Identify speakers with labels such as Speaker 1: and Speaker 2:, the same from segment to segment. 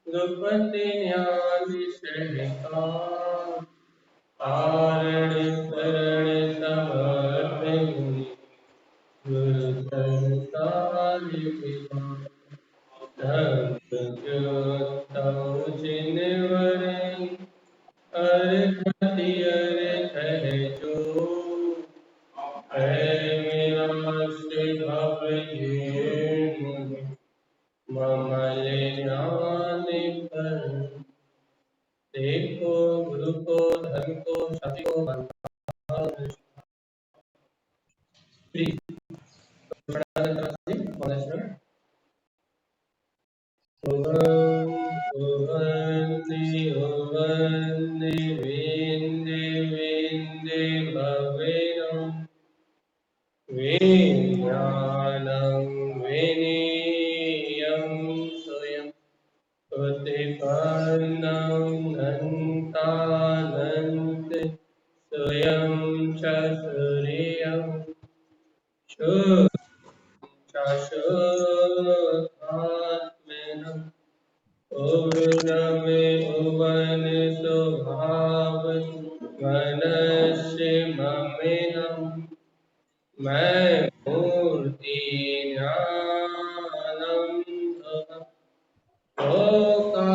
Speaker 1: दुपति ज्ञान सहकार कारण शरण समर्थ गुरु संसार जिनवर अरखति अर्थ है जो है विनाश भव ममल ज्ञान पर देखो गुरु को धर्म को शक्ति को ज्ञानं विनीयं स्वयं प्रतिपन्नं नन्तानन्त स्वयं च सूर्यं शुद्धात्मनं पूर्णमे भुवन स्वभाव मनस्य ममिनं मैं मूर्ति ज्ञानंद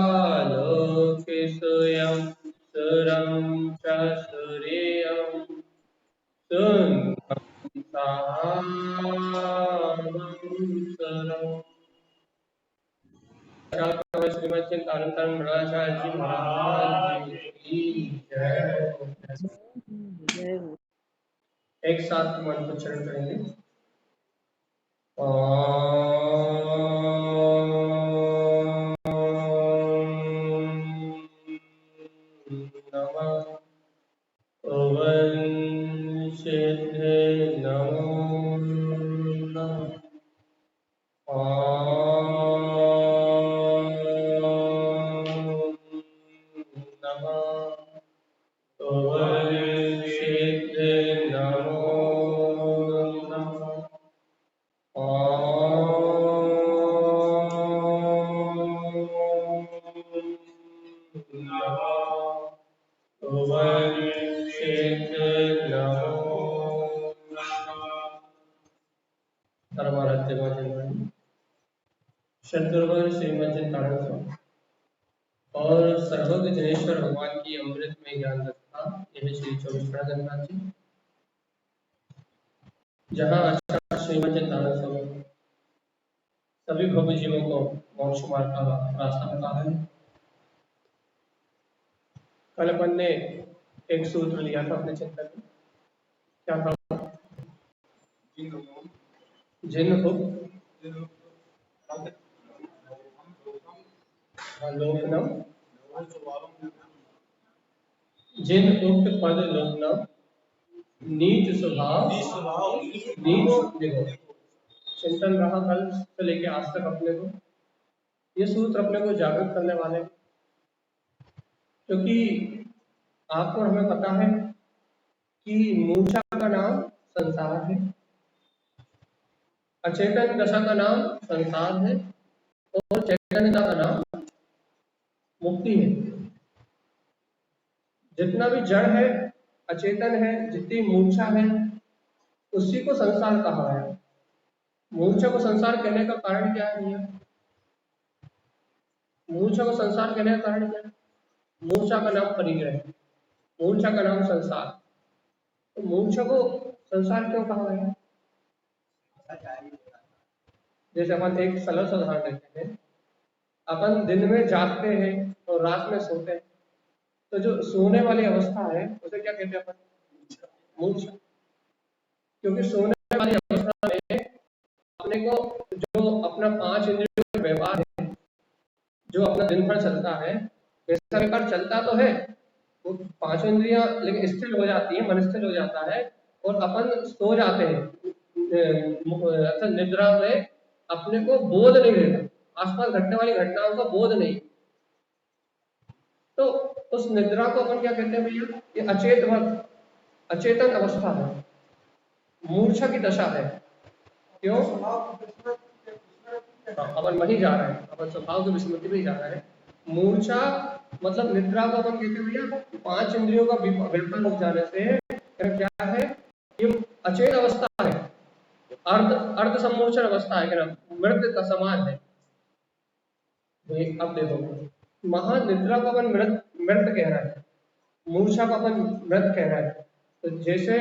Speaker 1: लोकालोके स्वयं सुरं च सूर्यं सुन्दरं सामंसरम्। श्रीमद् चिंतामणि महाराज जी महाराज की जय। एक साथ मंत्रोच्चारण करेंगे। शतुर्भुज श्रीमद् चिंतामणि और सर्वज्ञ जनेश्वर भगवान की अमृत में ज्ञान रखा यह श्री 24 गणनाथ जी, जहाँ अच्छा श्रीमद् चिंतामणि सभी भव्य जीवों को मोक्ष मार्ग का रास्ता बताता है। कल अपन ने एक सूत्र लिया था अपने चिंतन में, क्या था? जिन हो लोकनम जिन उक्त पद लोकनम नीच स्वभाव नीच देखो चिंतन रहा कल से लेके आज तक अपने को ये सूत्र अपने को जागृत करने वाले, क्योंकि आपको हमें पता है कि मूर्छा का नाम संसार है, अचेतन दशा का नाम संसार है और चैतन्यता का नाम मुक्ति है। जितना भी जड़ है, अचेतन है, जितनी मूर्छा है, उसी को संसार कहा है। मूर्छा को संसार कहने का कारण क्या है? मूर्छा को संसार कहने का कारण क्या है? मूर्छा का नाम परिग्रह, मूर्छा का नाम संसार। तो मूर्छा को संसार क्यों कहा गया? जैसे अपन एक सरल उदाहरण लेते हैं, अपन दिन में जागते हैं और रात में सोते हैं, तो जो सोने वाली अवस्था है उसे क्या कहते हैं अपन? मूर्छा। क्योंकि सोने वाली अवस्था में अपने को जो अपना 5 इंद्रियों का व्यवहार है, जो अपना दिन भर चलता है, वैसा व्यवहार चलता तो है, वो 5 इंद्रियां लेकिन स्थिर हो जाती है, मन स्थिर हो जाता है और अपन सो जाते हैं। निद्रा में अपने को बोध नहीं रहता, आसपास घटने वाली घटनाओं का बोध नहीं। तो उस निद्रा को अपन क्या कहते हैं भैया? ये अचेतन अवस्था है, मूर्छा की दशा है। क्यों? अपन वही जा रहे हैं, अपन स्वभाव की विस्मृति में ही जा रहे हैं। मूर्छा मतलब निद्रा को अपन कहते हैं भैया 5 इंद्रियों का व्यापार हो जाने से क्या है? ये अचेत अवस्था है, अर्ध सम्मोचन अवस्था है, क्या मृत का समान है। अब देखो, महानिद्रा को अपन मृत कह रहा है, मूर्छा को अपन मृत कह रहा है। तो जैसे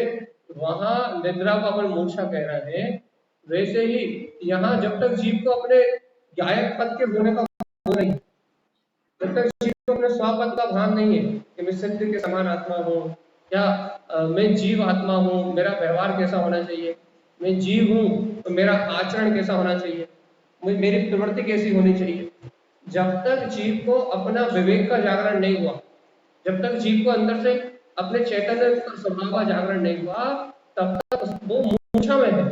Speaker 1: वहां निद्रा को अपन मूर्छा कह रहे हैं, वैसे ही यहाँ जब तक जीव को अपने गायक पद के होने का भान नहीं, जब तक जीव को अपने स्वपद का भान नहीं है कि मैं सिद्ध के समान आत्मा हूँ, या मैं जीव आत्मा हूँ, मेरा व्यवहार कैसा होना चाहिए, मैं जीव हूँ तो मेरा आचरण कैसा होना चाहिए, मेरी प्रवृत्ति कैसी होनी चाहिए, जब तक जीव को अपना विवेक का जागरण नहीं हुआ, जब तक जीव को अंदर से अपने चैतन्य का स्वभाव का जागरण नहीं हुआ, तब तक वो मूर्छा में है।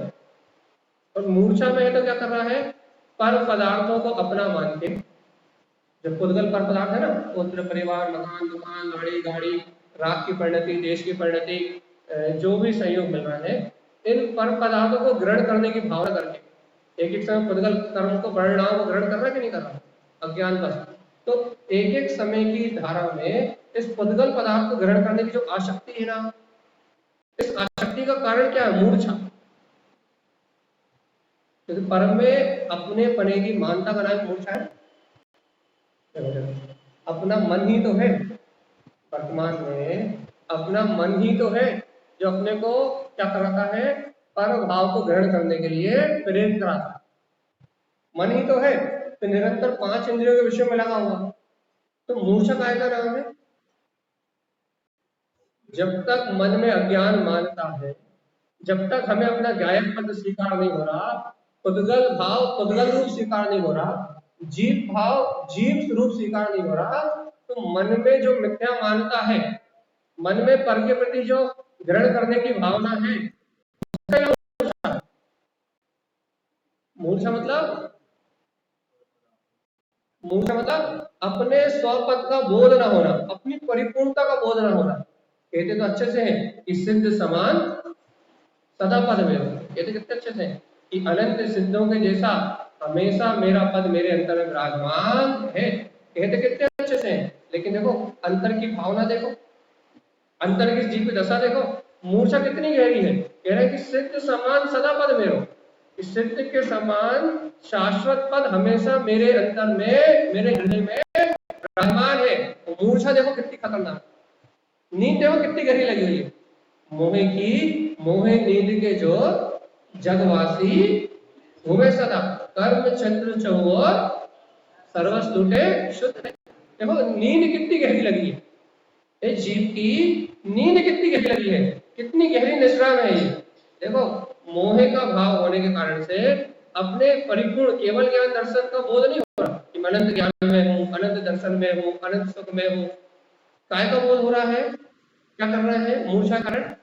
Speaker 1: और मूर्छा में है तो क्या कर रहा है? पर पदार्थों को अपना मान के, जब पुद्गल पर पदार्थ है ना, पुत्र, परिवार, मकान, दुकान, गाड़ी, राग की परिणति, देश की परिणति, जो भी संयोग मिल रहा है, इन पर पदार्थों को ग्रहण करने की भावना करके एक समय पुद्गल कर्म को, परिणाम को ग्रहण कर रहा है कि नहीं कर रहा? अज्ञान बस। तो एक समय की धारा में इस पुद्गल पदार्थ को ग्रहण करने की जो आसक्ति है ना, इस आसक्ति का कारण क्या है? मूर्छा। क्योंकि परम में अपने पने की मानता का नाम मूर्छा है। अपना मन ही तो है, वर्तमान में अपना मन ही तो है जो अपने को क्या कराता है? पर भाव को ग्रहण करने के लिए प्रेरित कराता है। मन ही तो है, तो निरंतर 5 इंद्रियों के विषय में लगा हुआ, तो मूर्छा काय का नाम है? जब तक मन में अज्ञान मानता है, जब तक हमें अपना गायक पद स्वीकार नहीं हो रहा, पुद्गल भाव पुद्गल रूप स्वीकार नहीं हो रहा, जीव भाव जीव स्वरूप स्वीकार नहीं हो रहा, तो मन में जो मिथ्या मानता है, मन में पर के प्रति जो ग्रहण करने की भावना है, मूर्छा मतलब अपने स्वपद का बोध न होना, अपनी परिपूर्णता का बोध न होना। कहते तो अच्छे से है कि सिद्ध समान सदा पद में हो, कहते कितने अच्छे से है कि अनंत सिद्धों के जैसा हमेशा मेरा पद मेरे अंतर में विराजमान है, कहते कितने अच्छे से है। लेकिन देखो अंतर की भावना देखो, अंतर की जीव की दशा देखो, मूर्छा कितनी गहरी है। कह रहे हैं कि सिद्ध समान सदा पद में हो, सिद्ध के समान शाश्वत पद हमेशा मेरे अंतर में, मेरे हृदय में विराजमान है। मूर्छा देखो कितनी खतरनाक, नींद देखो कितनी गहरी लगी हुई है। मोहे नींद के जो जगवासी घूमे सदा, कर्म चंद्र चौर सर्वस लूटे शुद्ध। देखो नींद कितनी गहरी लगी है, जीव की नींद कितनी गहरी लगी है, कितनी गहरी निद्रा में है। देखो मोह का भाव होने के कारण से अपने परिपूर्ण केवल ज्ञान दर्शन का बोध नहीं हो रहा कि मैं अनंत ज्ञान में हूँ, अनंत दर्शन में हूँ, अनंत सुख में हूँ। काय का बोध हो रहा है? क्या कर रहा है? मूर्छा कारण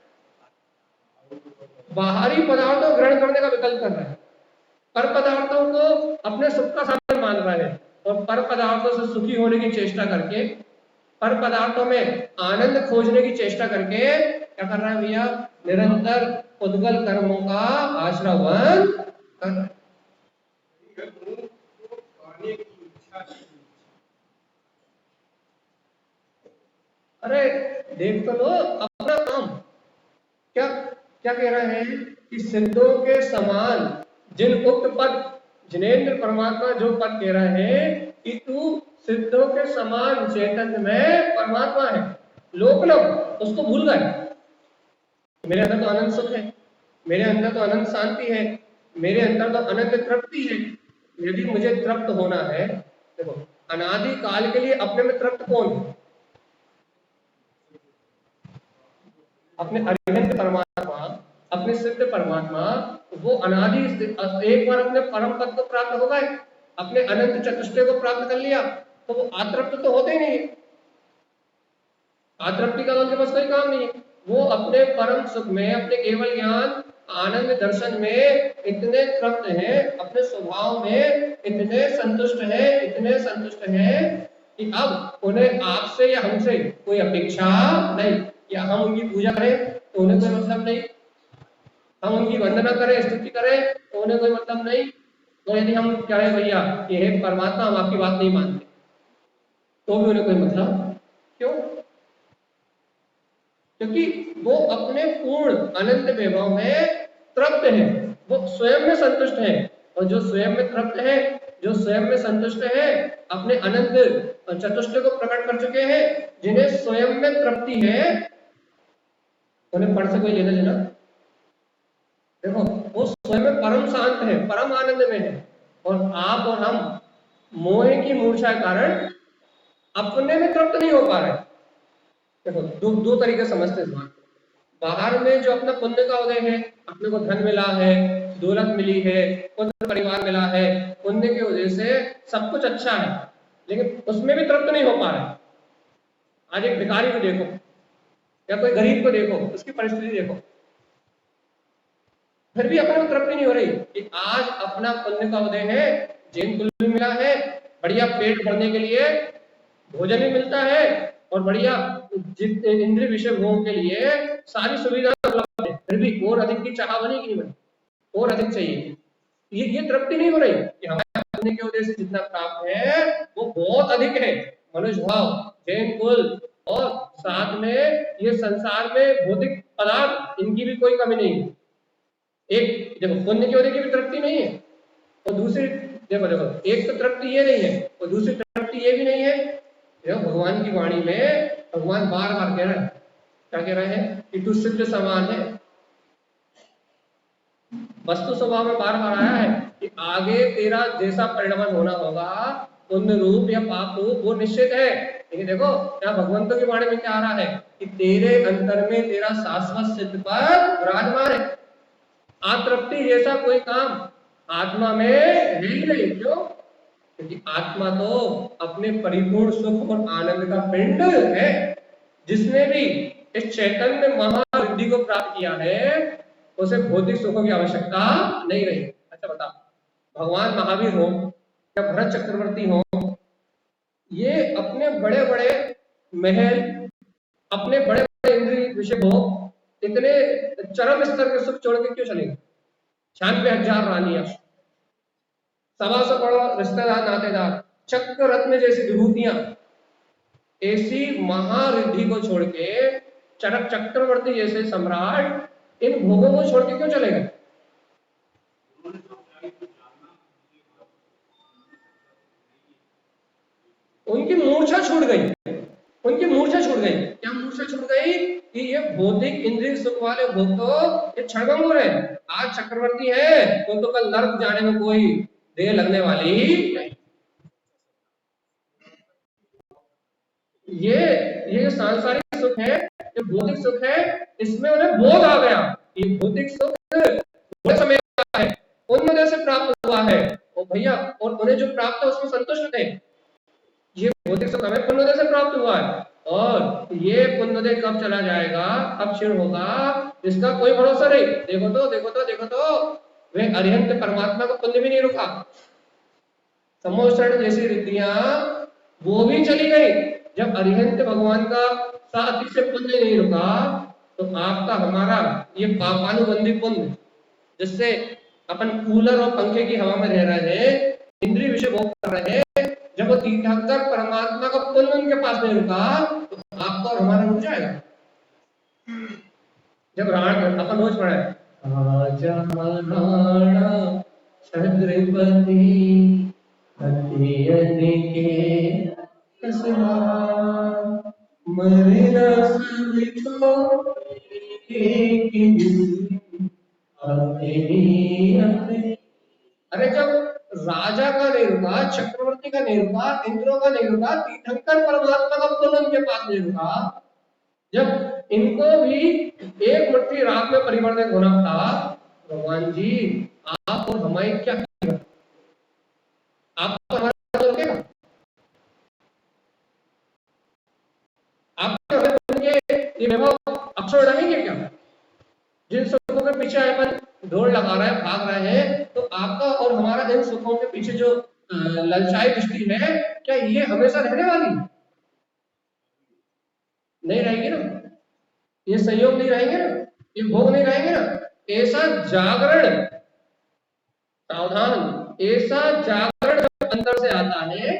Speaker 1: बाहरी पदार्थों ग्रहण करने का विकल्प कर रहा है, पर पदार्थों को अपने सुख का साधन मान रहा है, और पर पदार्थों से सुखी होने की चेष्टा करके, पर पदार्थों में आनंद खोजने की चेष्टा करके क्या कर रहा है भैया? निरंतर पुद्गल कर्मों का आश्रवन कर रहा है। अरे देख तो लो अपना काम, क्या क्या कह रहे हैं कि सिद्धों के समान जिन उक्त पद, जिनेन्द्र परमात्मा जो पद कह रहे हैं कि तू सिद्धों के समान चैतन्य में परमात्मा है, लोक उसको भूल गए। मेरे अंदर तो अनंत सुख है, मेरे अंदर तो अनंत शांति है, मेरे अंदर तो अनंत तृप्ति है। यदि मुझे तृप्त होना है, देखो अनादि काल के लिए अपने में तृप्त कौन है? अपने अरिहंत परमात्मा, अपने सिद्ध परमात्मा, वो अनादि एक बार अपने परम पद को प्राप्त हो गए, अपने अनंत चतुष्टय को प्राप्त कर लिया, तो वो अतृप्त तो होते ही नहीं। अतृप्ति का उनके पास कोई काम नहीं है, वो अपने परम सुख में, अपने केवल ज्ञान, आनंद दर्शन में इतने तृप्त हैं, अपने स्वभाव में इतने संतुष्ट हैं कि अब उन्हें आपसे या हमसे कोई अपेक्षा नहीं, या हम उनकी पूजा करें तो उन्हें कोई मतलब नहीं, हम उनकी वंदना करें, स्तुति करें तो उन्हें कोई मतलब नहीं। तो यदि हम कहें भैया कि हे परमात्मा हम आपकी बात नहीं मानते, तो भी उन्हें कोई मतलब क्यों? क्योंकि वो अपने पूर्ण अनंत वैभव में तृप्त है, वो स्वयं में संतुष्ट है। और जो स्वयं में तृप्त है, जो स्वयं में संतुष्ट है, अपने अनंत चतुष्ट को प्रकट कर चुके हैं, जिन्हें स्वयं में तृप्ति है, उन्हें फल से कोई लेना देना। देखो वो स्वयं में परम शांत है, परम आनंद में है, और आप और हम मोह की मूर्छा के कारण अपने में तृप्त नहीं हो पा रहे। देखो दो तरीके समझते हैं। बाहर में जो अपना पुण्य का उदय है, अपने को धन मिला है, दौलत मिली है, पुत्र परिवार मिला है, पुण्य के वजह से सब कुछ अच्छा है, लेकिन उसमें भी तृप्त नहीं हो पा रहे। आज एक भिखारी को देखो या कोई गरीब को देखो, उसकी परिस्थिति देखो, फिर भी अपने को तृप्ति नहीं हो रही कि आज अपना पुण्य का उदय है, जैन कुल भी मिला है, बढ़िया पेट भरने के लिए भोजन भी मिलता है, और बढ़िया इंद्रिय विषय भोग के लिए सारी सुविधा उपलब्ध है, फिर भी और अधिक की चाह बनी कि नहीं बनी, और अधिक चाहिए। ये तृप्ति नहीं हो रही कि हमारे पुण्य के वजह से जितना प्राप्त है वो बहुत अधिक है। मनुष्य भाव, जैन कुल, और साथ में ये संसार में भौतिक पदार्थ, इनकी भी कोई कमी नहीं है। एक देखो पुण्य की वजह की भी तृप्ति नहीं है, और दूसरी देखो एक तो तृप्ति ये नहीं है, और दूसरी तृप्ति ये भी नहीं है। भगवान की वाणी में भगवान बार बार कह रहे हैं, क्या कह रहे हैं कि तू सिद्ध समान है। वस्तु स्वभाव में बार बार आया है कि आगे तेरा जैसा परिणमन होना होगा, पुण्य रूप या पाप रूप, वो निश्चित है। लेकिन देखो यहाँ भगवंतों की वाणी में क्या आ रहा है कि तेरे अंतर में तेरा शाश्वत सिद्ध पद विराजमान है। अतृप्ति जैसा कोई काम आत्मा में है ही नहीं। क्यों? क्योंकि आत्मा तो अपने परिपूर्ण सुख और आनंद का पिंड है। जिसने भी इस चैतन्य महारिद्धि को प्राप्त किया है, उसे भौतिक सुखों की आवश्यकता नहीं रही। अच्छा बता, भगवान महावीर हो या भरत चक्रवर्ती हो, ये अपने बड़े बड़े महल, अपने बड़े बड़े इंद्रिय विषय भोग, इतने चरम स्तर के सुख छोड़ के क्यों चलेंगे? 96,000 रानियां, 125 बड़ा रिश्तेदार नातेदार, चक्र रत्न जैसी विभूतियां, ऐसी महारिद्धि को छोड़ के चरक चक्रवर्ती जैसे सम्राट इन भोगों को छोड़ के क्यों चले गए? उनकी मूर्छा छूट गई, उनकी मूर्छा छूट गई। क्या मूर्छा छूट गई? कि ये भौतिक इंद्रिय सुख वाले भोग तो ये क्षणभंगुर है। आज चक्रवर्ती है तो कल नर्क जाने में कोई देर लगने वाली नहीं। ये सांसारिक सुख है, ये भौतिक सुख है, इसमें उन्हें बोध आ गया ये भौतिक सुख थोड़े समय का है, उन्होंने से प्राप्त हुआ है, और भैया और उन्हें जो प्राप्त है उसमें संतुष्ट थे। ये भौतिक सुख हमें पुण्योदय से प्राप्त हुआ है, और ये पुण्योदय कब चला जाएगा, कब क्षीण होगा, इसका कोई भरोसा नहीं। देखो तो वे अरिहंत परमात्मा का पुण्य भी नहीं रुका। सम्मोहन जैसी रिद्धियां वो भी चली गई। जब अरिहंत भगवान का सात्विक से पुण्य नहीं रुका, तो आपका हमारा ये पापानुबंधी पुण्य, जिससे अपन कूलर और पंखे की हवा में रह रहे हैं, इंद्रिय विषय भोग कर रहे हैं, जब वो तीर्थंकर परमात्मा का पुण्य उनके पास नहीं रुका, तो आपका और हमारा रुक जाएगा। जब राण अपन रोज पढ़ा है, राजा राणा छत्रपति हथियन के कसमा मरना सब एक दिन अपनी। अरे जब राजा का नहीं रुका, चक्रवर्ती का नहीं रुका, इंद्रों का नहीं रुका, तीर्थंकर परमात्मा का पुण्य उनके पास नहीं रुका, जब इनको भी एक मुट्ठी रात में परिवर्तित होना था, भगवान जी आप और हमारी क्या आप हमारा रोकेगा? आप हमें ये वैभव अक्षर उड़ाएंगे क्या? जिन सुखों के पीछे अपन भाग रहे हैं, तो आपका और हमारा इन सुखों के पीछे जो ललचाई दृष्टि है, क्या ये हमेशा रहने वाली नहीं रहेगी ना? ये संयोग नहीं रहेंगे ना, ये भोग नहीं रहेंगे ना। ऐसा जागरण, सावधान, ऐसा जागरण जब अंदर से आता है,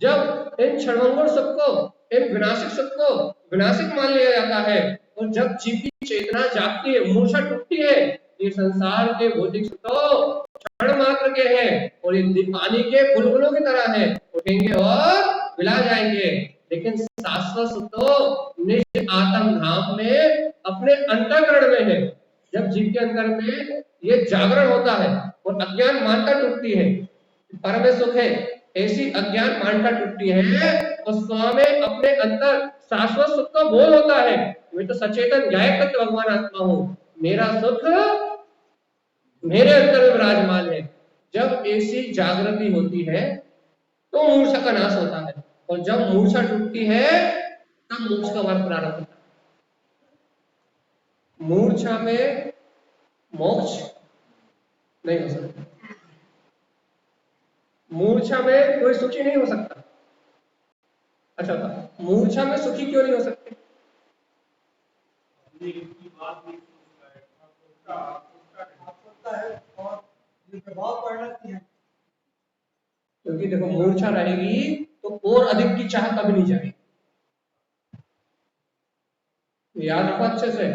Speaker 1: जब इन क्षणभंगुर सुख को, इन विनाशिक सुख को विनाशिक मान लिया जाता है, और जब जीव की चेतना जागती है, मूर्छा टूटती है, ये संसार के भौतिक सुख तो क्षण मात्र के हैं, और ये पानी के बुलबुलों की तरह है, उठेंगे और मिला जाएंगे। लेकिन शाश्वत सुख तो निज आत्म धाम में, अपने अंतःकरण में है। जब जीव के अंदर में ये जागरण होता है और अज्ञान मानता टूटती है, परम सुख है, ऐसी अज्ञान मानता टूटती है, और स्वामी अपने अंतर शाश्वत सुख का बोध होता है, मैं तो सचेतन गायक तत्व भगवान आत्मा हूँ, मेरा सुख मेरे अंदर में विराजमान है। जब ऐसी जागृति होती है तो मूर्छा का नाश होता है, और जब मूर्छा टूटती है तब मोक्ष का मार्ग प्रारंभ होता है। मूर्छा में मोक्ष नहीं हो सकता, मूर्छा में कोई सुखी नहीं हो सकता। अच्छा था, मूर्छा में सुखी क्यों नहीं हो सकते? क्योंकि देखो मूर्छा रहेगी तो और अधिक की चाह कभी नहीं जाएगी। याद रखो अच्छे से,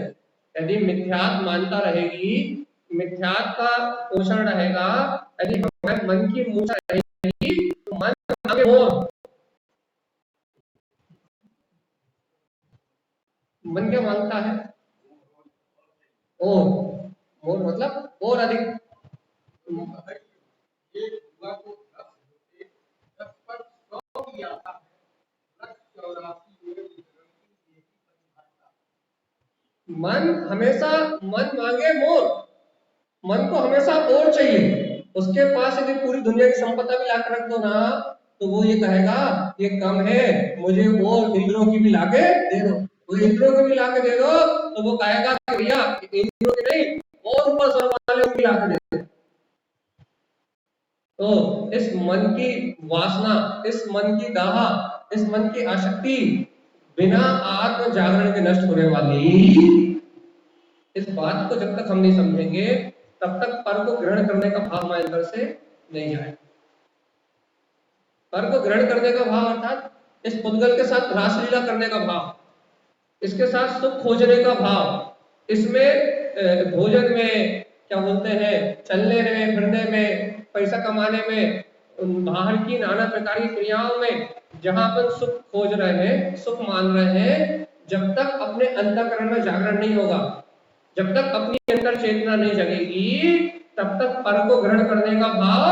Speaker 1: यदि मिथ्यात्व मानता रहेगी, मिथ्यात्व का पोषण रहेगा, यदि हमारे मन की मूर्छा रहेगी तो मन आगे और, मन क्या मांगता है? और मोर मतलब और अधिक। मन हमेशा, मन मांगे मोर, मन को हमेशा और चाहिए। उसके पास यदि पूरी दुनिया की संपदा भी लाकर रख दो ना, तो वो ये कहेगा ये कम है, मुझे और इंद्रों की भी लाके दे दो। वो इंद्रों की भी लाके दे दो तो वो कहेगा कि भैया इंद्रों की नहीं, और ऊपर स्वर्ग वाले उनकी लाके दे दो। तो इस मन की वासना, इस मन की दाह, इस मन की आसक्ति बिना आत्म जागरण के नष्ट होने वाली। इस बात को जब तक हम नहीं समझेंगे तब तक पर को ग्रहण करने का भाव हमारे अंदर से नहीं आएगा। पर को ग्रहण करने का भाव अर्थात इस पुद्गल के साथ रासलीला करने का भाव, इसके साथ सुख खोजने का भाव, इसमें भोजन में क्या बोलते हैं, चलने में, फिरने में, पैसा कमाने में, बाहर की नाना प्रकार की क्रियाओं में जहां पर सुख खोज रहे हैं, सुख मान रहे हैं, जब तक अपने अंतःकरण में जागरण नहीं होगा, जब तक अपनी अंतर चेतना नहीं जगेगी, तब तक पर को ग्रहण करने का भाव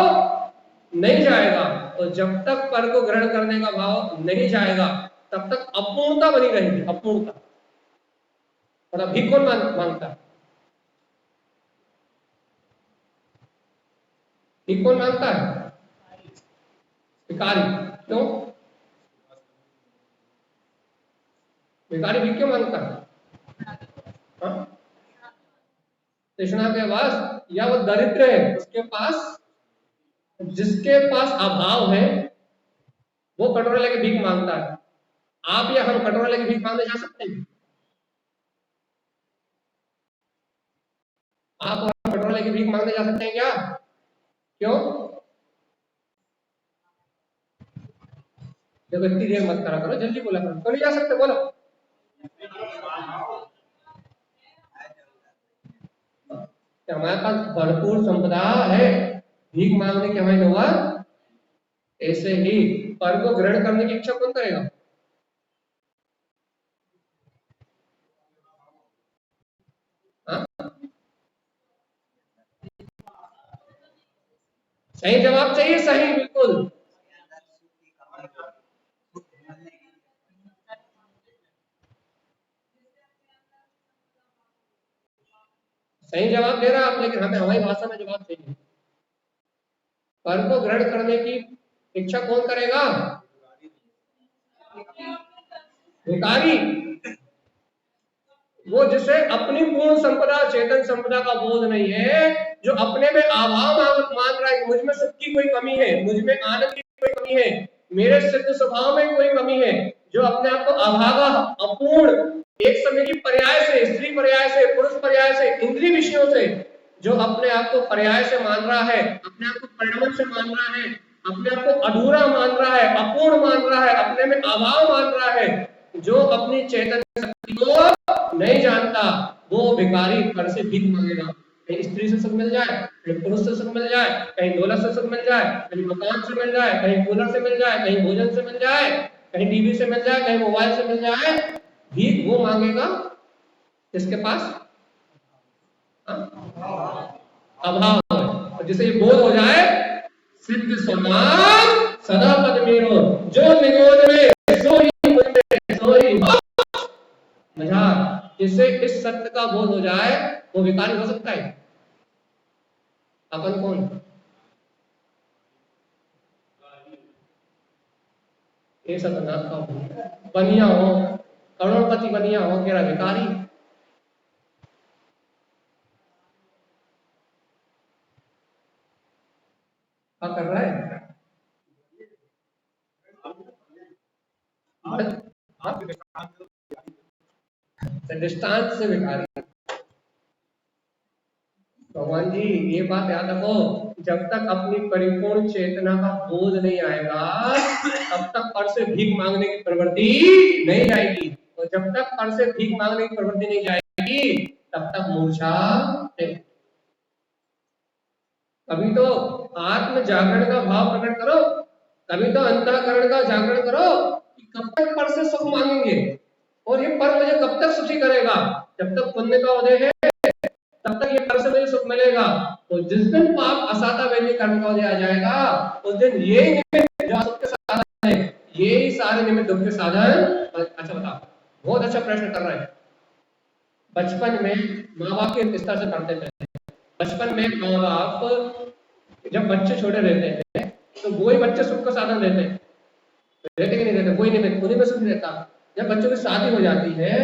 Speaker 1: नहीं जाएगा। और जब तक पर को ग्रहण करने का भाव नहीं जाएगा तब तक अपूर्णता बनी रहेगी, अपूर्णता। और अभी कौन मांगता है? भी कौन मांगता है? भिखारी। क्यों भिखारी भी क्यों मांगता है? हाँ? तृष्णा के पास, या वो दरिद्र है, उसके पास, जिसके पास अभाव है वो कटोरा लेके भीख मांगता है। आप या हम कटोरा लेके भीख मांगने जा सकते हैं? आप और हम कटोरा लेके भीख मांगने जा सकते हैं क्या? क्यों? देखो इतनी देर मत करा करो, जल्दी बोला करो। तो नहीं जा सकते, बोलो। हमारे पास भरपूर संपदा है, भीख मांगने के हमें होगा। ऐसे ही पर को ग्रहण करने की इच्छा कौन करेगा? हाँ? सही जवाब चाहिए, सही, बिल्कुल सही जवाब दे रहा आप, लेकिन हमें हमारी भाषा में जवाब चाहिए। पर को ग्रहण करने की इच्छा कौन करेगा? भिखारी। वो जिसे अपनी पूर्ण संपदा चेतन संपदा का बोध नहीं है, जो अपने में अभाव मान रहा है, मुझ में सुख की कोई कमी है, मुझ में आनंद की कोई कमी है, मेरे सिद्ध स्वभाव में कोई कमी है, जो अपने आप को अभागा अपूर्ण एक समय की पर्याय से, स्त्री पर्याय से, पुरुष पर्याय से, इंद्रिय विषयों से जो अपने आप को पर्याय से मान रहा है, अपने आप को परिणाम से मान रहा है, अपने आप को अधूरा मान रहा है, अपूर्ण मान रहा है, अपने में अभाव मान रहा है, जो अपनी चेतन शक्ति को नहीं जानता, वो भिखारी घर से भीख मांगेगा। कहीं स्त्री से सुख मिल जाए, कहीं पुरुष से सुख मिल जाए, कहीं दौलत से सुख मिल जाए, कहीं मकान से मिल जाए, कहीं कूलर से मिल जाए, कहीं भोजन से मिल जाए, कहीं टीवी से मिल जाए, कहीं मोबाइल से मिल जाए, भीख वो मांगेगा किसके पास? अभाव। जिसे ये बोध हो जाए, सिद्ध समान सदा पद मेरो, जो निगोद में सो ही मुझ में सो ही मझार। जिसे इस सत्य का बोध हो जाए, वो विकारी हो सकता है। अपन कौन? ये सतनाथ का बनिया हो, करोड़पति बनिया हो, मेरा भिखारी। क्या कर रहा है? दृष्टांत से भिखारी। भगवान जी ये बात याद रखो, जब तक अपनी परिपूर्ण चेतना का बोध नहीं आएगा, तब तक पर से भीख मांगने की प्रवृत्ति नहीं जाएगी, और जब तक पर से भीख मांगने की प्रवृत्ति नहीं जाएगी, तब तक मूर्छा नहीं। कभी तो आत्म जागरण का भाव प्रकट करो, कभी तो अंतःकरण का जागरण करो कि कब तक पर से सुख मांगेंगे, और ये पर मुझे कब तक सुखी करेगा? जब तक पुण्य का उदय है तब तक ये पर से मुझे सुख मिलेगा, तो जिस दिन पाप असाता वैल्य कर्म का उदय आ जाएगा, उस दिन ये निमित्त जो सुख के साधन है, ये सारे निमित्त दुख के साधन। अच्छा बताओ, बहुत अच्छा प्रश्न कर रहे हैं। बचपन में माँ बाप के स्तर से पढ़ते थे, बचपन में माँ बाप जब बच्चे छोटे रहते हैं तो वही बच्चे सुख का साधन रहते हैं, रहते कि नहीं रहते? वही निमित्त उन्हीं में सुख रहता। जब बच्चों की शादी हो जाती है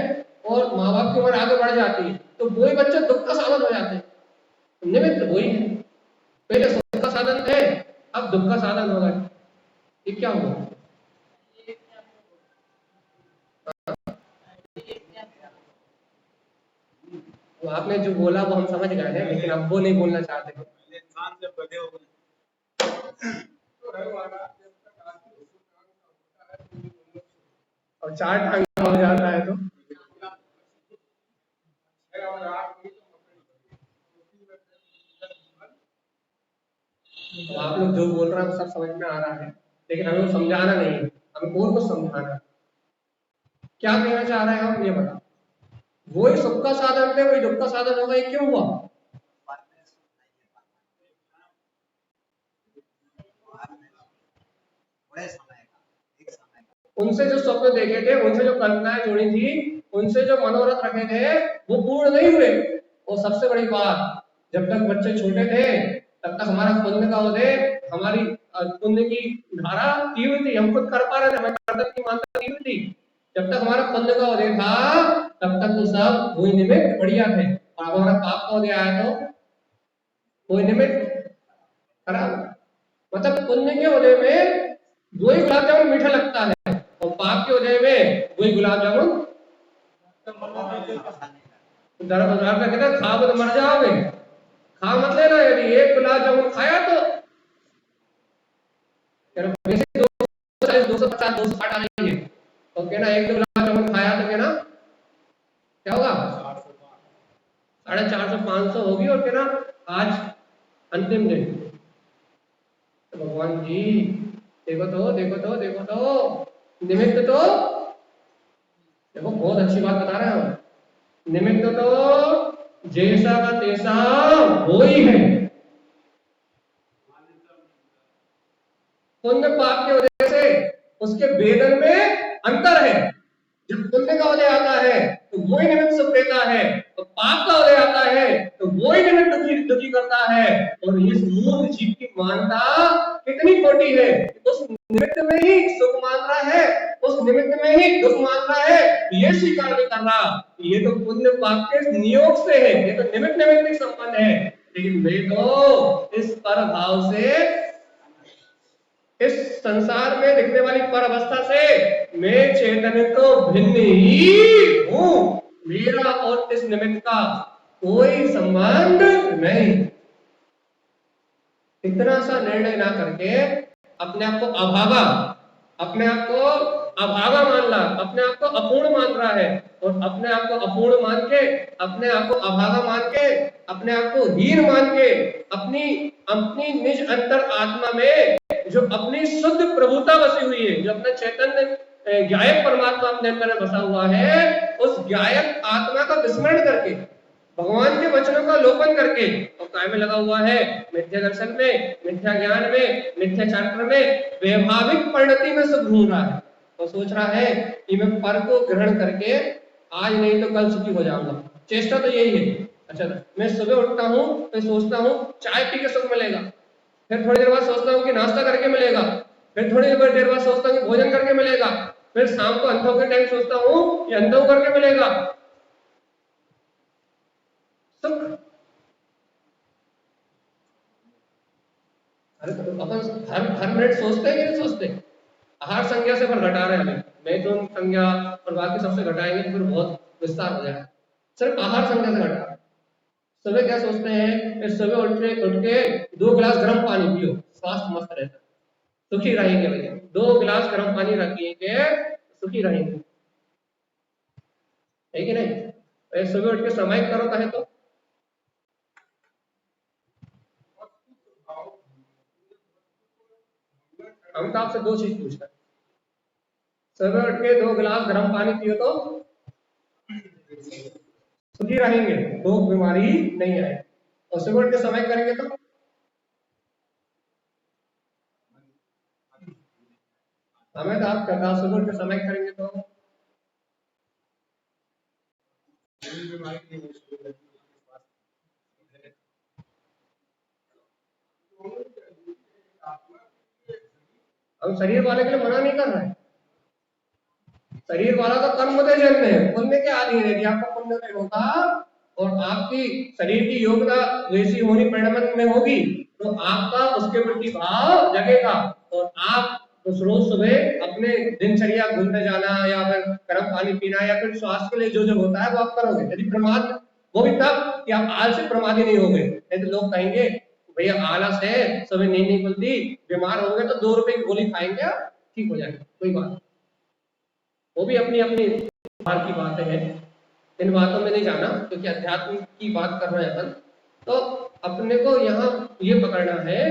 Speaker 1: और माँ बाप की उम्र आगे बढ़ जाती है, तो वही बच्चे दुख का साधन हो जाते हैं। निमित्त वही है, पहले सुख का साधन थे, अब दुख का साधन हो गए। ये क्या हुआ? तो आपने जो बोला वो हम समझ गए हैं, लेकिन अब वो नहीं बोलना चाहते हैं। और चार टांग हो जाता है तो आप लोग जो बोल रहे हैं सब समझ में आ रहा है, लेकिन हमें समझाना नहीं है, हमें और कुछ समझाना। क्या कहना चाह रहे हैं हम, ये बताओ। वही सुख का साधन थे, वही दुख का साधन होगा, ये क्यों हुआ? उनसे जो स्वप्न देखे थे, उनसे जो कल्पनाएं जुड़ी थी, उनसे जो मनोरथ रखे थे, वो पूर्ण नहीं हुए। और सबसे बड़ी बात, जब तक बच्चे छोटे थे तब तक हमारा पुण्य का उदय, हमारी पुण्य की धारा तीव्र थी, हम खुद कर पा रहे थे, हमारे कर्तव्य की मानता तीव्र थी। जब तक हमारा पुण्य का उदय था तब तक तो सब वही निमित्त बढ़िया थे, और अब हमारा पाप का उदय आया तो वही निमित्त खराब। मतलब पुण्य के उदय में वही गुलाब जामुन मीठा लगता है, और पाप के उदय में वही गुलाब जामुन दरबार का कहता है खाओगे तो मर जाओगे। खा मत लेना, यदि एक गुलाब जामुन खाया तो 240, 250, 260 आ रही है, तो कहना एक गुलाब जामुन खाया तो कहना क्या होगा? 450, 500 होगी, और कहना आज अंतिम दिन। तो भगवान जी देखो तो, देखो तो, देखो तो, निमित्त तो देखो, बहुत अच्छी बात बता रहे हैं हम। निमित्त तो जैसा का तैसा वो ही है। पुण्य पाप के वजह से उसके वेदन में अंतर है। जब पुण्य का उदय आता है तो वही निमित्त सुख देता है, तो पाप का उदय आता है तो वही निमित्त दुखी करता है। और इस मूर्ख जीव की मानता कितनी खोटी है, उस निमित्त में ही सुख मान रहा है उस निमित्त में ही दुख मान रहा है, ये स्वीकार नहीं कर रहा। ये तो पुण्य पाप के नियोग से है, ये तो निमित्त निमित्त संबंध है। लेकिन वे तो इस पर भाव से, इस संसार में दिखने वाली पर अवस्था से मैं चैतन्य तो भिन्न ही हूं, मेरा और इस निमित्त का कोई संबंध नहीं। इतना सा निर्णय ना करके अपने आप को अभागा, अपने आप को अभागा मान रहा, अपने आप को अपूर्ण मान रहा है। और अपने आप को अपूर्ण मान के, अपने आप को अभागा मान के, अपने आप को हीन मान के, अपनी अपनी निज अंतर आत्मा में जो अपनी शुद्ध प्रभुता बसी हुई है, जो अपना चैतन्य ज्ञायक परमात्मा अपने अंदर बसा हुआ है, उस ज्ञायक आत्मा का विस्मरण करके, भगवान के वचनों का लोकन करके और काय में लगा हुआ है, मिथ्या दर्शन में, मिथ्या ज्ञान में, मिथ्या चारित्र में, वैभाविक परिणति में सब ढूंढ रहा है और सोच रहा है कि मैं पर को ग्रहण करके आज नहीं तो कल सुखी हो जाऊंगा। चेष्टा तो यही है। अच्छा, मैं सुबह उठता हूँ तो सोचता हूँ चाय पी के सुख मिलेगा, फिर थोड़ी देर बाद सोचता हूँ कि नाश्ता करके मिलेगा, फिर थोड़ी देर बाद सोचता हूँ कि भोजन करके मिलेगा, फिर शाम को अंधों के टाइम सोचता हूँ कि अंधों करके मिलेगा सुख। अरे तो अपन हर मिनट सोचते हैं कि नहीं सोचते? आहार संज्ञा से पर घटा रहे हैं, मैं तो संज्ञा और बाकी सबसे घटाएंगे तो फिर बहुत विस्तार हो जाएगा। सिर्फ आहार संज्ञा से घटा रहे हैं। सुबह क्या सोचते हैं, फिर सुबह उठ के 2 गिलास गर्म पानी पियो, स्वास्थ्य मस्त रहता है, सुखी रहेंगे भैया। 2 गिलास गर्म पानी रखिएंगे, सुखी रहेंगे, है कि नहीं? सुबह उठ के सामायिक करो कहे तो हम तो आपसे 2 चीज पूछ रहे हैं। सुबह उठ के 2 गिलास गर्म पानी पियो तो सुखी रहेंगे, रोग बीमारी नहीं आए। और सुबह उठ के समय करेंगे तो हमें तो आप कहता सुबह उठ के समय करेंगे तो हम शरीर वाले के लिए मना नहीं कर रहे हैं। शरीर वाला तो कर्मोदय जन्म है, पुण्य के आदि है। यदि आपका पुण्य नहीं होगा और आपकी शरीर की योग्यता वैसी होनी परिणाम में होगी तो आपका उसके प्रति भाव जगेगा और आप उस रोज सुबह अपने दिनचर्या घूमने जाना या फिर गर्म पानी पीना या फिर स्वास्थ्य के लिए जो जो होता है वो आप करोगे। यदि प्रमाद, वो भी तब कि आप आलसी प्रमादी नहीं होगे। नहीं तो लोग कहेंगे भैया आलस है, सुबह नींद नहीं खुलती, बीमार होंगे तो 2 रुपए की गोली खाएंगे ठीक हो जाएगा, कोई बात नहीं। वो भी अपनी अपनी बात की बातें हैं, इन बातों में नहीं जाना क्योंकि अध्यात्म की बात कर रहे हैं अपन। तो अपने को यहाँ ये पकड़ना है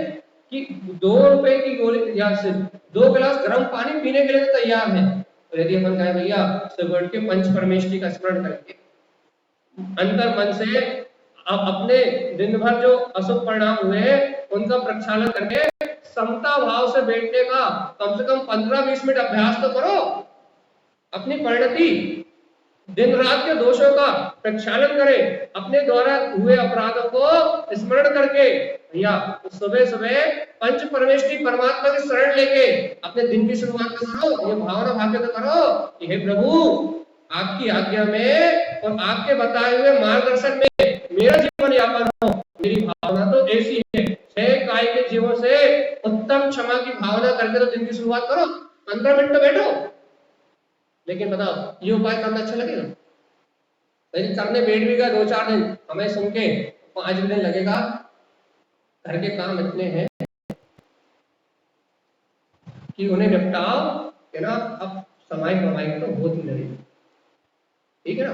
Speaker 1: कि 2 रुपए की गोली या सिर्फ 2 गिलास गर्म पानी पीने के लिए तो तैयार है। तो यदि अपन कहें भैया सुबह उठ के पंच परमेष्ठी का स्मरण करके अंतर मन से आप अपने दिन भर जो अशुभ परिणाम हुए उनका प्रक्षालन करके समता भाव से बैठने का कम से कम 15-20 मिनट अभ्यास तो करो। अपनी परिणति, दिन रात के दोषों का प्रक्षालन करें, अपने द्वारा हुए अपराधों को स्मरण करके भैया सुबह सुबह पंच परमेष्ठी परमात्मा की शरण लेके अपने दिन की शुरुआत करो। ये भावना भाग्य तो करो कि हे प्रभु आपकी आज्ञा में और आपके बताए हुए मार्गदर्शन में मेरा जीवन यापन हो। मेरी भावना तो ऐसी है, 6 काय के जीवन से उत्तम क्षमा की भावना करके तो दिन की शुरुआत करो। 15 मिनट तो बैठो। लेकिन बताओ ये उपाय करना अच्छा लगेगा? लेकिन करने बैठ भी गया 2-4 दिन, हमें सुन के 5 दिन लगेगा। घर के काम इतने हैं कि उन्हें निपटाओ है ना। अब समय कमाई तो बहुत ही लगेगी, ठीक है ना?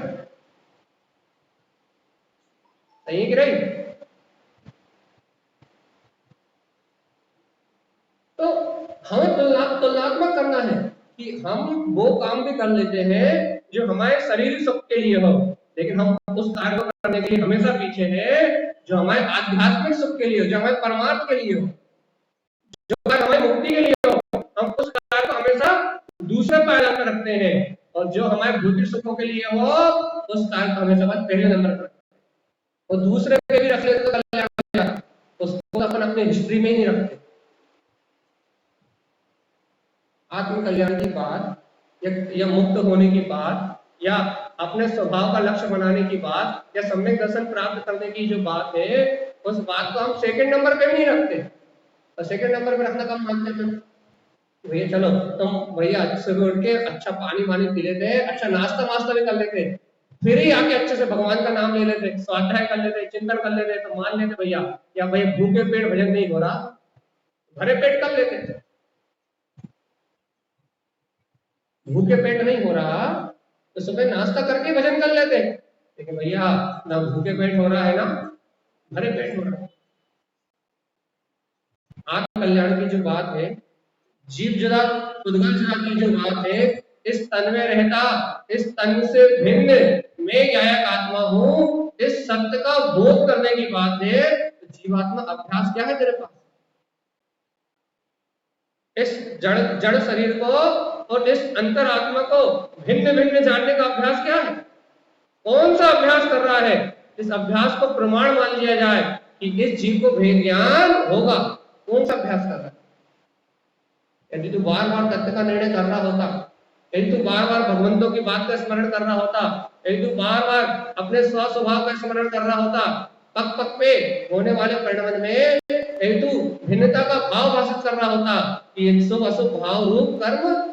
Speaker 1: सही है कि नहीं? तो हमें तुलनात्मक करना है कि हम वो काम भी कर लेते हैं जो हमारे शरीर सुख के लिए हो, लेकिन हम उस कार्य को करने के लिए हमेशा पीछे हैं जो हमारे आध्यात्मिक सुख के लिए हो, जो हमारे परमार्थ के लिए हो, जो हमारी मुक्ति के लिए हो। हम उस कार्य को हमेशा दूसरे पायदान में रखते हैं और जो हमारे भौतिक सुखों के लिए हो उस कार्य को हमेशा पहले नंबर पर रखते हैं। और दूसरे पे भी रख लेते तो कल्याण हो जाता, उसको अपन अपने हिस्ट्री में ही नहीं रखते। आत्म कल्याण की बात या मुक्त होने की बात, या अपने स्वभाव का लक्ष्य बनाने की बात, या सम्यक दर्शन प्राप्त करने की जो बात है, उस बात को हम सेकंड नंबर पे भी नहीं रखते, और सेकंड नंबर पे रखना कम मानते हैं। भैया चलो तुम भैया सुबह उठ के अच्छा पानी वानी पी लेते, अच्छा नाश्ता वास्ता भी कर लेते, फिर ही आके अच्छे से भगवान का नाम ले लेते, स्वाध्याय कर लेते, चिंतन कर लेते, तो मान लेते भैया, या भैया भूखे पेट भजन नहीं हो रहा, भरे पेट कर लेते। भूखे पेट नहीं हो रहा तो सुबह नाश्ता करके भजन कर लेते, लेकिन भैया ना भूखे पेट हो रहा है ना भरे पेट हो रहा है। आत्म कल्याण की जो बात है, जीव जरा उद्गल जरा की जो बात है, इस तन में रहता, इस तन से भिन्न मैं गायक आत्मा हूँ, इस सत्य का बोध करने की बात है। तो जीवात्मा अभ्यास क्या है तेरे पास? इस जड़ जड़ शरीर को और इस अंतरात्मा को भिन्न भिन्न जानने का अभ्यास क्या है? कौन सा अभ्यास कर रहा है? इस अभ्यास को प्रमाण मान लिया जाए कि इस जीव को भेद ज्ञान होगा, कौन सा अभ्यास कर रहा है? यदि तू बार बार तत्व का निर्णय कर रहा होता, यदि तू बार बार भगवंतों की बात का स्मरण कर रहा होता, यदि तू बार बार अपने स्व स्वभाव का स्मरण कर रहा होता, पग पग पे होने वाले परिणमन में यदि तू भिन्नता का भाव भाषित कर रहा होता कि एक शुभ अशुभ भाव रूप कर्म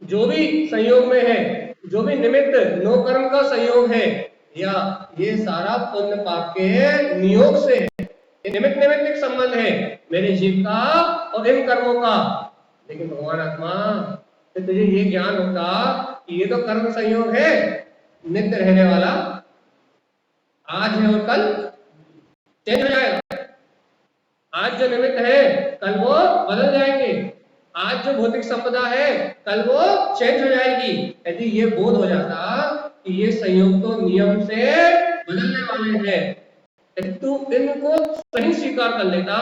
Speaker 1: जो भी संयोग में है, जो भी निमित्त नो कर्म का संयोग है, या ये सारा पुण्य पाप के नियोग से है, निमित्त निमित्त संबंध है मेरे जीव का और इन कर्मों का। लेकिन भगवान आत्मा, तो तुझे ये ज्ञान होता कि ये तो कर्म संयोग है, नित्य रहने वाला, आज है और कल चेंज हो जाएगा। आज जो निमित्त है कल वो बदल जाएंगे, आज जो भौतिक संपदा है कल वो चेंज हो जाएगी। यदि ये बोध हो जाता कि ये संयोग तो नियम से बदलने वाले हैं, तू इनको सही स्वीकार कर लेता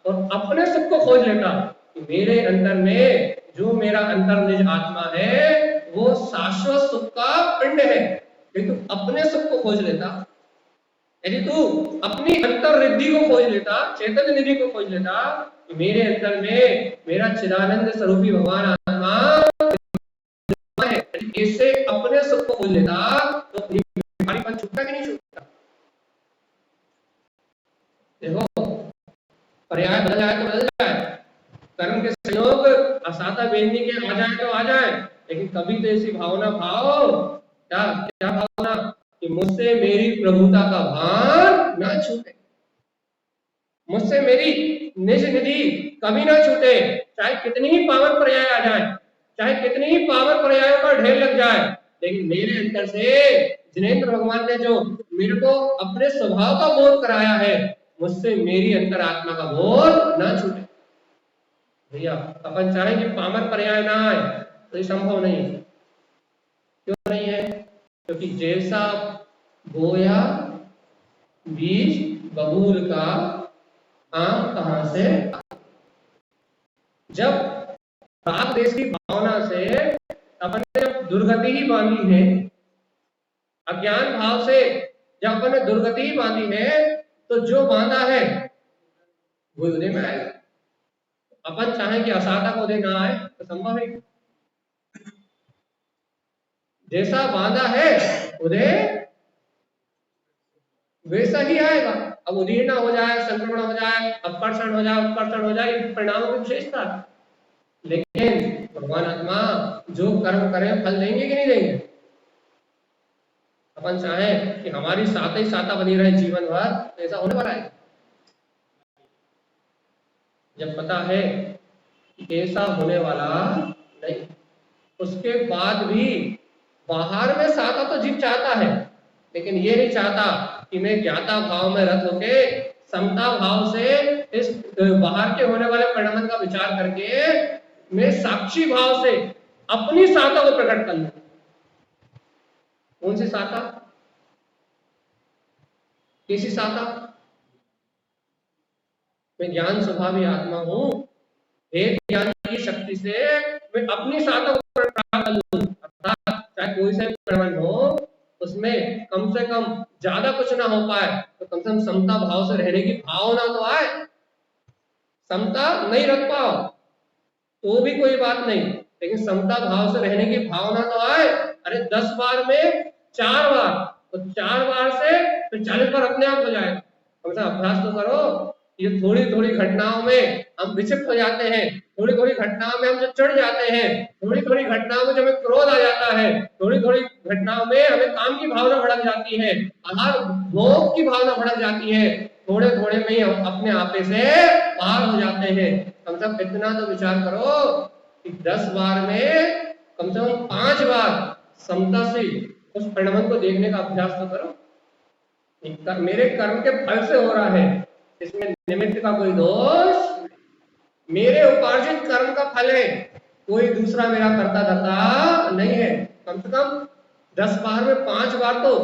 Speaker 1: और अपने सुख को खोज लेता कि मेरे अंदर में जो मेरा अंतर्निज आत्मा है वो शाश्वत सुख का पिंड है, लेकिन तू अपने सुख को खोज लेता, यदि तू अपनी अंतर रिद्धि को खोज लेता, चैतन्य निधि को खोज लेता कि मेरे अंदर में मेरा चिदानंद स्वरूपी भगवान आत्मा है, इससे अपने सुख को खोज लेता तो बीमारीपन छूटता कि नहीं छूटता? देखो पर्याय बदल जाए तो बदल जाए, कर्म के संयोग असाता बेंदी के आ जाए तो आ जाए, लेकिन कभी तो ऐसी भावना भाव, क्या क्या भावना कि मुझसे मेरी प्रभुता का भान न छूटे, मुझसे मेरी निज निधि कभी ना छूटे, चाहे कितनी ही पावन पर्याय आ जाए, चाहे कितनी ही पावन पर्यायों का ढेर लग जाए, लेकिन मेरे अंदर से जिनेंद्र भगवान ने जो मेरे को अपने स्वभाव का बोध कराया है, मुझसे मेरी अंतर आत्मा का बोध ना छूटे। भैया अपन चाहे कि पावन पर्याय ना आए तो ये संभव नहीं है। क्यों नहीं है? क्योंकि जैसा बोया बीज बबूल का आम कहां से, जब राग देश की भावना से अपन ने जब दुर्गति ही बांधी है, अज्ञान भाव से जब अपन ने दुर्गति ही बांधी है, तो जो बांधा है वो उदय में आएगा। अपन चाहे कि असाधा को उदय ना आए तो संभव है, जैसा बांधा है उदय वैसा ही आएगा। अब उदय ना हो जाए, संक्रमण हो जाए, अपकर्षण हो जाए, उत्कर्षण हो जाए, परिणामों की विशेषता, लेकिन भगवान आत्मा जो कर्म करें फल देंगे कि नहीं देंगे? अपन चाहे कि हमारी साथ ही साता बनी रहे जीवन भर, तो ऐसा होने वाला है? जब पता है कि ऐसा होने वाला नहीं, उसके बाद भी बाहर में साता तो जीव चाहता है, लेकिन ये नहीं चाहता कि मैं ज्ञाता भाव में रत होके समता भाव से इस बाहर के होने वाले परिणाम का विचार करके मैं साक्षी भाव से अपनी साता को प्रकट कर लूं। कौन सी साता? कैसी साता? मैं ज्ञान स्वभावी आत्मा हूं, एक ज्ञान की शक्ति से मैं अपनी साता को प्रकट कर लूं, अर्थात चाहे कोई से परिणाम हो, उसमें कम से कम ज्यादा कुछ ना हो पाए तो कम से कम समता भाव से रहने की भावना तो आए। समता नहीं रख पाओ तो भी कोई बात नहीं, लेकिन समता भाव से रहने की भावना तो आए। अरे 10 बार में 4 बार, तो 4 बार से फिर 40 बार अपने आप हो जाए। कम से कम अभ्यास तो करो। ये थोड़ी थोड़ी घटनाओं में हम विचलित हो जाते हैं, थोड़ी थोड़ी घटनाओं में हम जो चढ़ जाते हैं, थोड़ी थोड़ी घटनाओं में जब हमें क्रोध आ जाता है, थोड़ी थोड़ी घटनाओं में हमें काम की भावना भड़क जाती है, आहार भोग की भावना भड़क जाती है, थोड़े थोड़े में ही हम अपने आपे से पार हो जाते हैं। कम से कम इतना तो विचार करो कि 10 बार में कम से कम 5 बार समता से उस परिणाम को देखने का अभ्यास तो करो। मेरे कर्म के फल से हो रहा है, इसमें निमित्त का कोई दोष, मेरे उपार्जित कर्म का फल है, कोई दूसरा मेरा करता धरता नहीं है। कम से कम 10 बार में 5 बार तो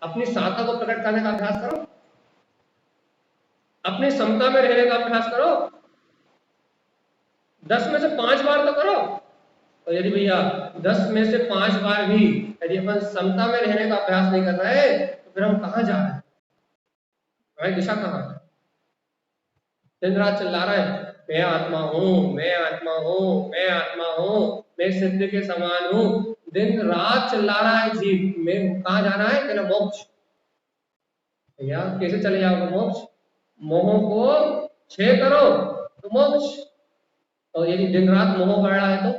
Speaker 1: अपनी साधना को प्रकट करने का अभ्यास करो, अपनी समता में रहने का अभ्यास करो। 10 में से 5 बार तो करो। और यदि भैया 10 में से 5 बार भी यदि अपन समता में रहने का अभ्यास नहीं कर रहे तो फिर हम कहाँ जा रहे हैं, हमारी दिशा कहाँ है? दिन रात चिल्ला रहे हैं मैं आत्मा हूँ, मैं आत्मा हूँ, मैं आत्मा हूँ, मैं सिद्ध के समान हूँ। दिन रात चिल्ला रहा है जीव, मैं कहाँ जाना है? तेरा मोक्ष। भैया कैसे चले जाओगे मोक्ष? मोह को छह करो तो मोक्ष। और यदि दिन रात मोह बढ़ रहा है तो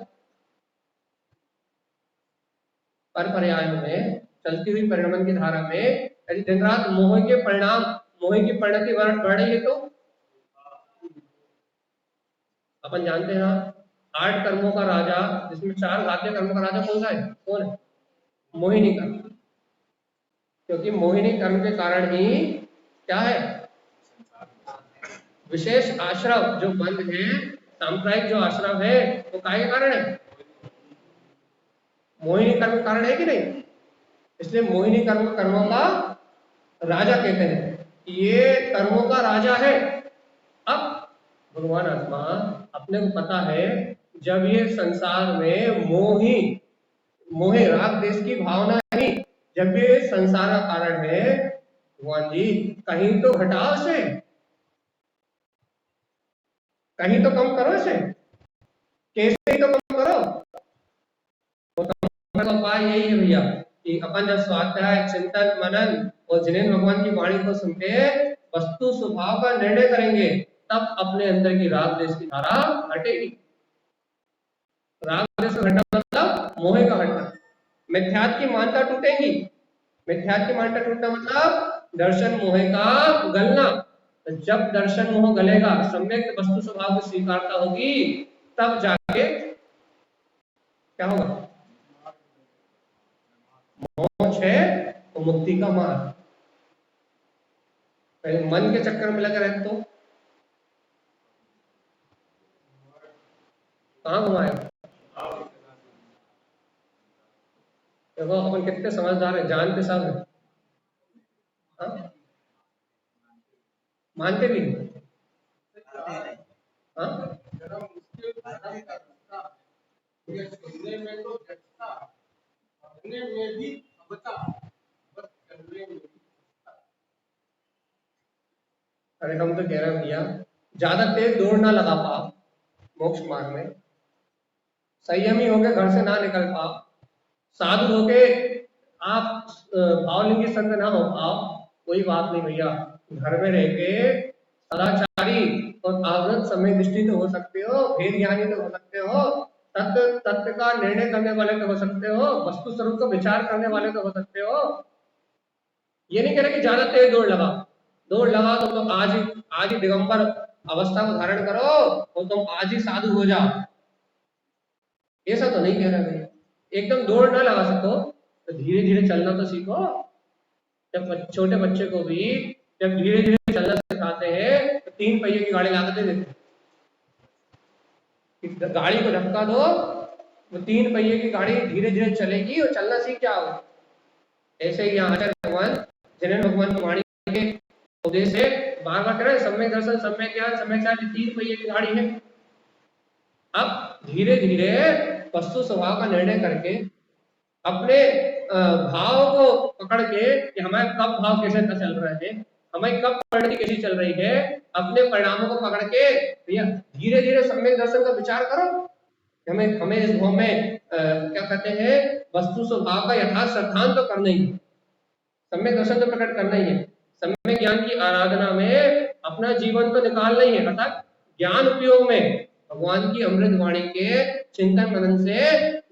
Speaker 1: पर पर्यायों में चलती हुई परिणमन की धारा में यदि दिन रात मोह के परिणाम, मोह की परिणति बढ़ रही है तो अपन जानते हैं 8 कर्मों का राजा, जिसमें 4 घातीय कर्मों का राजा कौन सा है? कौन है? मोहिनी कर्म। क्योंकि मोहिनी कर्म के कारण ही क्या है? विशेष आश्रव जो बंद है, सांप्रदायिक जो आश्रव है वो काय के कारण है? मोहिनी कर्म कारण है कि नहीं? इसलिए मोहिनी कर्म कर्मों का राजा कहते हैं, ये कर्मों का राजा है। अब भगवान आत्मा अपने को पता है जब ये संसार में मोहे राग देश की भावना ही जब ये संसार का कारण है, भगवान जी कहीं तो घटाओ से, कहीं तो कम करो इसे, कैसे ही तो कम करो। उपाय यही है भैया कि अपन जब स्वाध्याय, चिंतन, मनन और जिनेन्द्र भगवान की वाणी को सुनते वस्तु स्वभाव का निर्णय करेंगे, तब अपने अंदर की राग देश की धारा हटेगी। राग देश का हटना मतलब मोह का हटना, मिथ्यात्व की मान्यता टूटेगी। मिथ्यात्व की मान्यता टूटना मतलब दर्शन मोह का गलना। तो जब दर्शन मोह गलेगा, सम्यक वस्तु स्वभाव की स्वीकारता होगी, तब जाके क्या होगा? मोक्ष है तो मुक्ति का मार्ग। पहले मन के चक्कर में लगे रहे तो कहाँ घुमाएगा? देखो अपन कितने समझदार हैं, जानते सब है, हाँ? मानते भी नहीं, हाँ? अरे हम तो कह रहे हैं भैया ज्यादा तेज दौड़ ना लगा पाओ मोक्ष मार्ग में, संयमी होके घर से ना निकल पाओ, साधु होके आप भावलिंगी संत ना हो पाओ, कोई बात नहीं भैया। घर में रह के सदाचारी और आवृत समय दृष्टि तो हो सकते हो, भेद ज्ञानी तो हो सकते हो, तत्व का निर्णय करने वाले तो हो सकते हो, वस्तु स्वरूप का विचार करने वाले तो हो सकते हो। ये नहीं कह रहे कि ज्यादा तेज दौड़ लगा तो तुम आज ही दिगंबर अवस्था को धारण करो और तुम आज ही साधु हो जाओ, ऐसा तो नहीं कह रहा भैया। एकदम दौड़ ना लगा सको तो धीरे धीरे चलना तो सीखो। जब छोटे बच्चे को भी जब धीरे धीरे चलना सिखाते हैं तो 3 पहिए की गाड़ी ला के दे देते, गाड़ी को धक्का दो, वो 3 पहिए की गाड़ी धीरे धीरे चलेगी और चलना सीख जाओगे। ऐसे ही यहाँ भगवान जिनेन्द्र भगवान की वाणी के उपदेश से बार बार कह रहे हैं सम्यक दर्शन, सम्यक ज्ञान, सम्यक चार्ज, 3 पहिए की गाड़ी है। अब धीरे धीरे वस्तु स्वभाव का निर्णय करके अपने भाव को पकड़ के कि हमारे कब भाव कैसे चल रहे हैं, हमारी कब परिणति कैसी चल रही है, अपने परिणामों को पकड़ के भैया धीरे धीरे सम्यक दर्शन का विचार करो। हमें हमें इस भाव में क्या कहते हैं, वस्तु स्वभाव का यथार्थ सिद्धांत तो करना ही है, सम्यक दर्शन तो प्रकट करना ही है, सम्यक ज्ञान की आराधना में अपना जीवन तो निकालना ही है, अर्थात ज्ञान उपयोग में भगवान की अमृत वाणी के चिंतन मनन से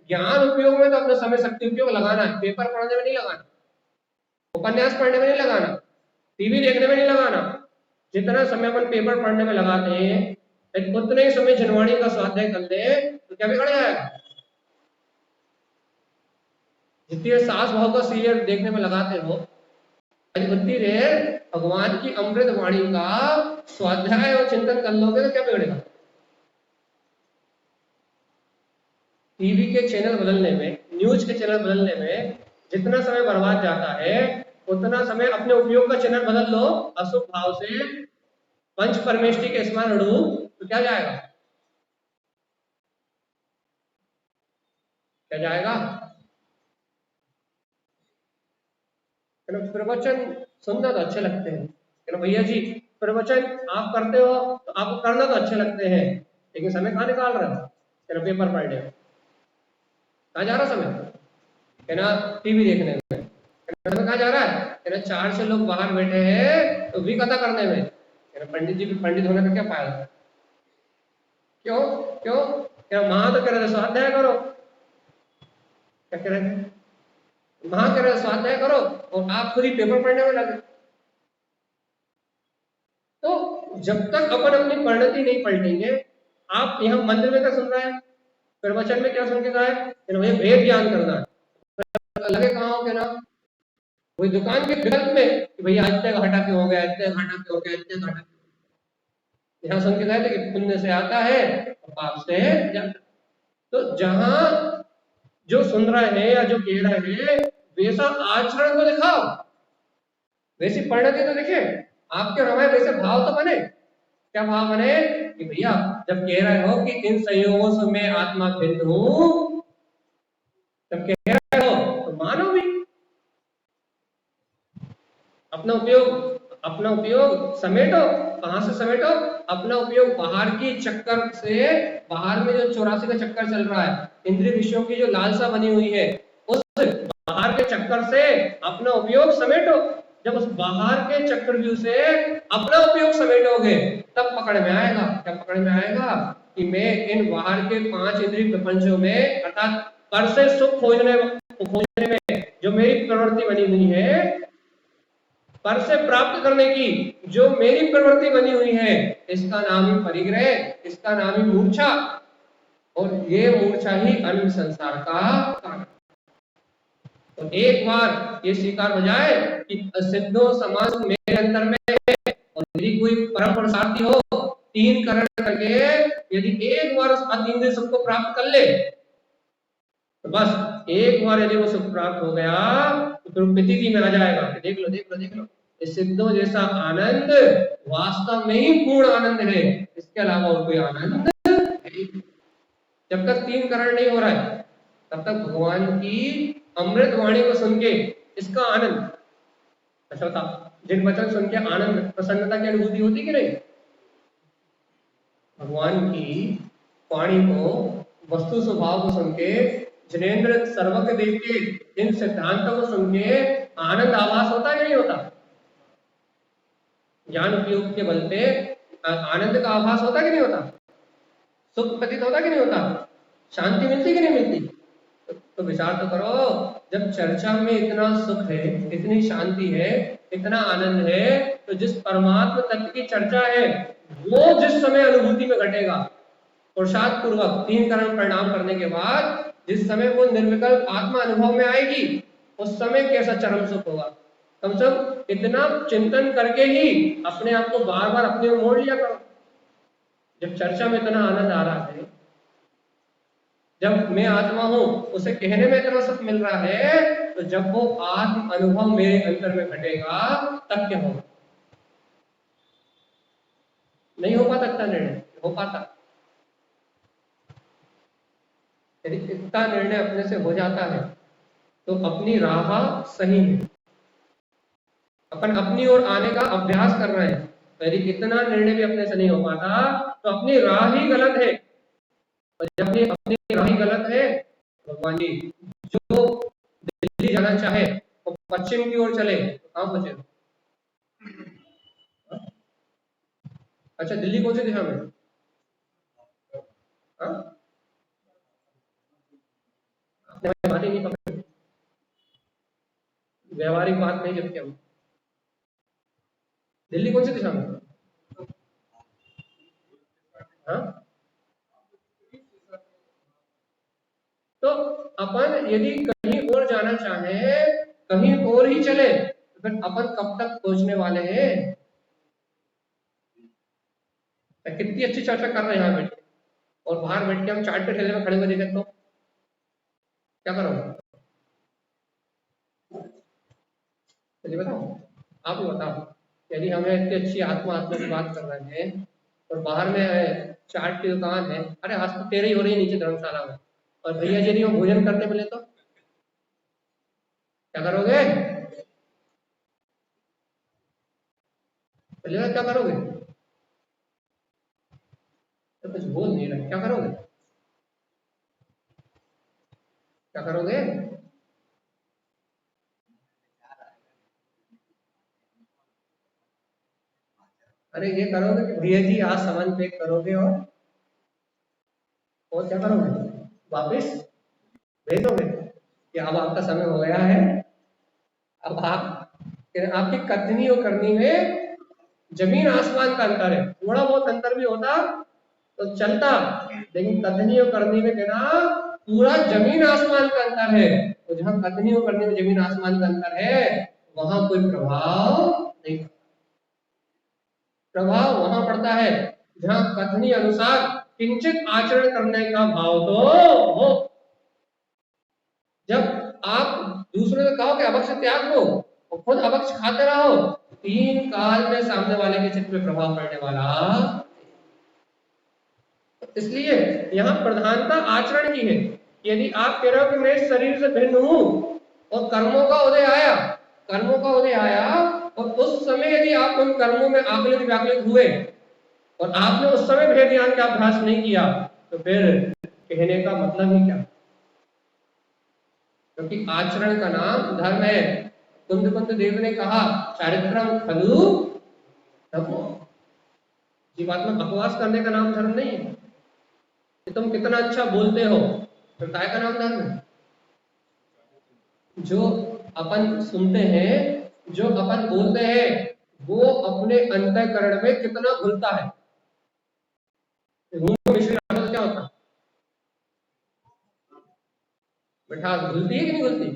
Speaker 1: ज्ञान उपयोग में तो अपना समय शक्ति उपयोग लगाना है, पेपर पढ़ने में नहीं लगाना, उपन्यास पढ़ने में नहीं लगाना, टीवी देखने में नहीं लगाना। जितना समय अपन पेपर पढ़ने में लगाते हैं उतने ही समय जनवाणी का स्वाध्याय कर ले तो क्या बिगड़ जाएगा। जितनी सास बहू का सीरियल देखने में लगाते हो उतनी देर भगवान की अमृत वाणी का स्वाध्याय और चिंतन कर लोगे तो क्या बिगड़ेगा। टीवी के चैनल बदलने में, न्यूज के चैनल बदलने में जितना समय बर्बाद जाता है उतना समय अपने उपयोग का चैनल बदल लो, अशुभ भाव से पंच परमेष्टि के स्मरण तो क्या जाएगा, क्या जाएगा। प्रवचन सुनना तो अच्छे लगते हैं भैया जी, प्रवचन आप करते हो तो आपको करना तो अच्छे लगते हैं, लेकिन समय कहाँ निकाल रहे हो, पेपर पढ़ने में कहाँ जा रहा समय, है ना टीवी देखने में समय कहाँ जा रहा है ना, 4 से लोग बाहर बैठे हैं तो भी कथा करने में, पंडित जी भी पंडित होने का क्या फायदा, क्यों क्यों क्या महा तो कह रहे थे स्वाध्याय करो, क्या कह रहे थे महा कह रहे स्वाध्याय करो और आप खुद ही पेपर पढ़ने में लगे। तो जब तक अपन अपनी परिणति नहीं पलटेंगे, आप यहाँ मंदिर में क्या सुन रहे हैं, प्रवचन में क्या सुन के गए, भैया भेद ज्ञान करना है, लगे कहाँ हो के ना वही दुकान के विकल्प में कि भैया इतने घाटा क्यों हो गया, इतने घाटा क्यों हो गया, इतने घाटा क्यों, यहाँ सुन के गए थे कि पुण्य से आता है और पाप से जाता। तो जहां जो सुन रहे हैं या जो कह रहे हैं वैसा आचरण को दिखाओ, वैसी परिणति तो दिखे, आपके हमारे वैसे भाव तो बने। क्या भाव बने कि भैया जब कह रहे हो कि इन संयोगों से मैं आत्मा भिन्न हूं, जब कह रहे हो तो मानो भी। अपना उपयोग समेटो, कहां से समेटो, अपना उपयोग बाहर की चक्कर से, बाहर में जो 84 का चक्कर चल रहा है, इंद्रिय विषयों की जो लालसा बनी हुई है, उस बाहर के चक्कर से अपना उपयोग समेटो। जब उस बाहर के चक्रव्यूह से अपना उपयोग समेटोगे तब पकड़ में आएगा, क्या पकड़ में आएगा कि मैं इन बाहर के 5 इंद्रिय प्रपंचों में अर्थात पर से सुख खोजने में जो मेरी प्रवृत्ति बनी हुई है, पर से प्राप्त करने की जो मेरी प्रवृत्ति बनी हुई है, इसका नाम ही परिग्रह, इसका नाम ही मूर्छा, और ये मूर्छा ही अन्य संसार का कारण। तो एक बार ये स्वीकार हो जाए कि सिद्धो समास मेरे अंदर में है और यदि कोई परम पुरुषार्थी हो 3 करण करके यदि एक बार उस अतीन्द्रिय सुख को प्राप्त कर ले तो बस एक बार यदि वो सुख प्राप्त हो गया तो फिर प्रतीति में आ जाएगा। देख लो इस सिद्धों जैसा आनंद वास्तव में ही पूर्ण आनंद है, इसके अलावा और कोई आनंद नहीं। जब तक 3 करण नहीं हो रहा है तब तक भगवान की अमृत वाणी को सुन के इसका आनंद, अच्छा बता जिन वचन सुन के आनंद प्रसन्नता की अनुभूति होती कि नहीं, भगवान की वाणी को वस्तु स्वभाव को सुन के जिनेन्द्र सर्वज्ञ देव के इन सिद्धांतों को सुन के आनंद आभास होता है नहीं होता, ज्ञान उपयोग के बल पे आनंद का आभास होता कि नहीं होता, सुख प्रतीत होता कि नहीं होता, शांति मिलती कि नहीं मिलती। तो विचार तो करो, जब चर्चा में इतना सुख है, इतनी शांति है, इतना आनंद है, तो जिस परमात्मा तत्व की चर्चा है वो जिस समय अनुभूति में घटेगा पुरुषार्थ पूर्वक 3 करण परिणाम करने के बाद जिस समय वो निर्विकल्प आत्मा अनुभव में आएगी उस समय कैसा चरम सुख होगा। कम से कम इतना चिंतन करके ही अपने आप को बार बार अपने ओर मोड़ लिया करो। जब चर्चा में इतना आनंद आ रहा है, जब मैं आत्मा हूं उसे कहने में इतना सुख मिल रहा है, तो जब वो आत्म अनुभव मेरे अंदर में घटेगा तब क्या होगा। नहीं हो पाता इतना निर्णय, हो पाता यदि इतना निर्णय अपने से हो जाता है तो अपनी राह सही है, अपन अपनी ओर आने का अभ्यास कर रहे हैं। यदि इतना निर्णय भी अपने से नहीं हो पाता तो अपनी राह ही गलत है, और जब अपनी भगवान जी, जो दिल्ली जाना चाहे तो पश्चिम की ओर चले तो कहाँ पहुंचेगा? अच्छा, दिल्ली कौन सी दिशा में? हाँ, आपने बात ही नहीं पकड़ी, व्यवहारिक बात नहीं जबकि हम, दिल्ली कौन सी दिशा में? हाँ, तो अपन यदि कहीं और जाना चाहे, कहीं और ही चले, तो फिर अपन कब तक पहुंचने वाले हैं? कितनी अच्छी चर्चा कर रहे हैं यहाँ बैठ के, और बाहर बैठ के हम चाट के ठेले में खड़े हुए देखे तो क्या करोगे? चलिए बताओ, आप ही बताओ। यदि हमें इतनी अच्छी आत्मा आत्मा की बात कर रहे हैं और बाहर में है चाट की दुकान है, अरे आज तो तेरे ही हो रही है नीचे धर्मशाला में, और भैया जी यदि वो भोजन करते मिले तो क्या करोगे? बोलिएगा क्या करोगे? तो कुछ बोल नहीं रहे, क्या करोगे? क्या करोगे? अरे ये करोगे कि भैया जी आज सामान पैक करोगे और क्या करोगे? वापिस भेज दोगे कि अब आपका समय हो गया है, अब आपकी कथनी और करनी में जमीन आसमान का अंतर है। थोड़ा बहुत अंतर भी होता तो चलता, लेकिन कथनी और करनी में कहना पूरा जमीन आसमान का अंतर है। तो जहां कथनी और करनी में जमीन आसमान का अंतर है, वहां कोई प्रभाव नहीं, प्रभाव वहां पड़ता है जहां कथनी अनुसार किंचित आचरण करने का भाव तो हो। जब आप दूसरे से कहो कि अभक्ष त्याग दो और खुद अभक्ष खाते रहो, तीन काल में सामने वाले के चित्त में प्रभाव पड़ने वाला। इसलिए यहाँ प्रधानता आचरण की है। यदि आप कह रहे हो कि मैं इस शरीर से भिन्न हूं और कर्मों का उदय आया, कर्मों का उदय आया और उस समय यदि आप उन कर्मों में आकलित व्याकुलित हुए और आपने उस समय भेद ज्ञान का अभ्यास नहीं किया, तो फिर कहने का मतलब ही क्या? क्योंकि आचरण का नाम धर्म है। कुंद कुंद देव ने कहा चारित्रम खलु धर्मो, जीवात्मा बकवास करने का नाम धर्म नहीं है। कि तुम कितना अच्छा बोलते हो तो काय का नाम धर्म है? जो अपन सुनते हैं, जो अपन बोलते हैं, वो अपने अंतःकरण में कितना घुलता है। मुंह में मिश्री डालो तो क्या होता है? मिठास घुलती है कि नहीं घुलती?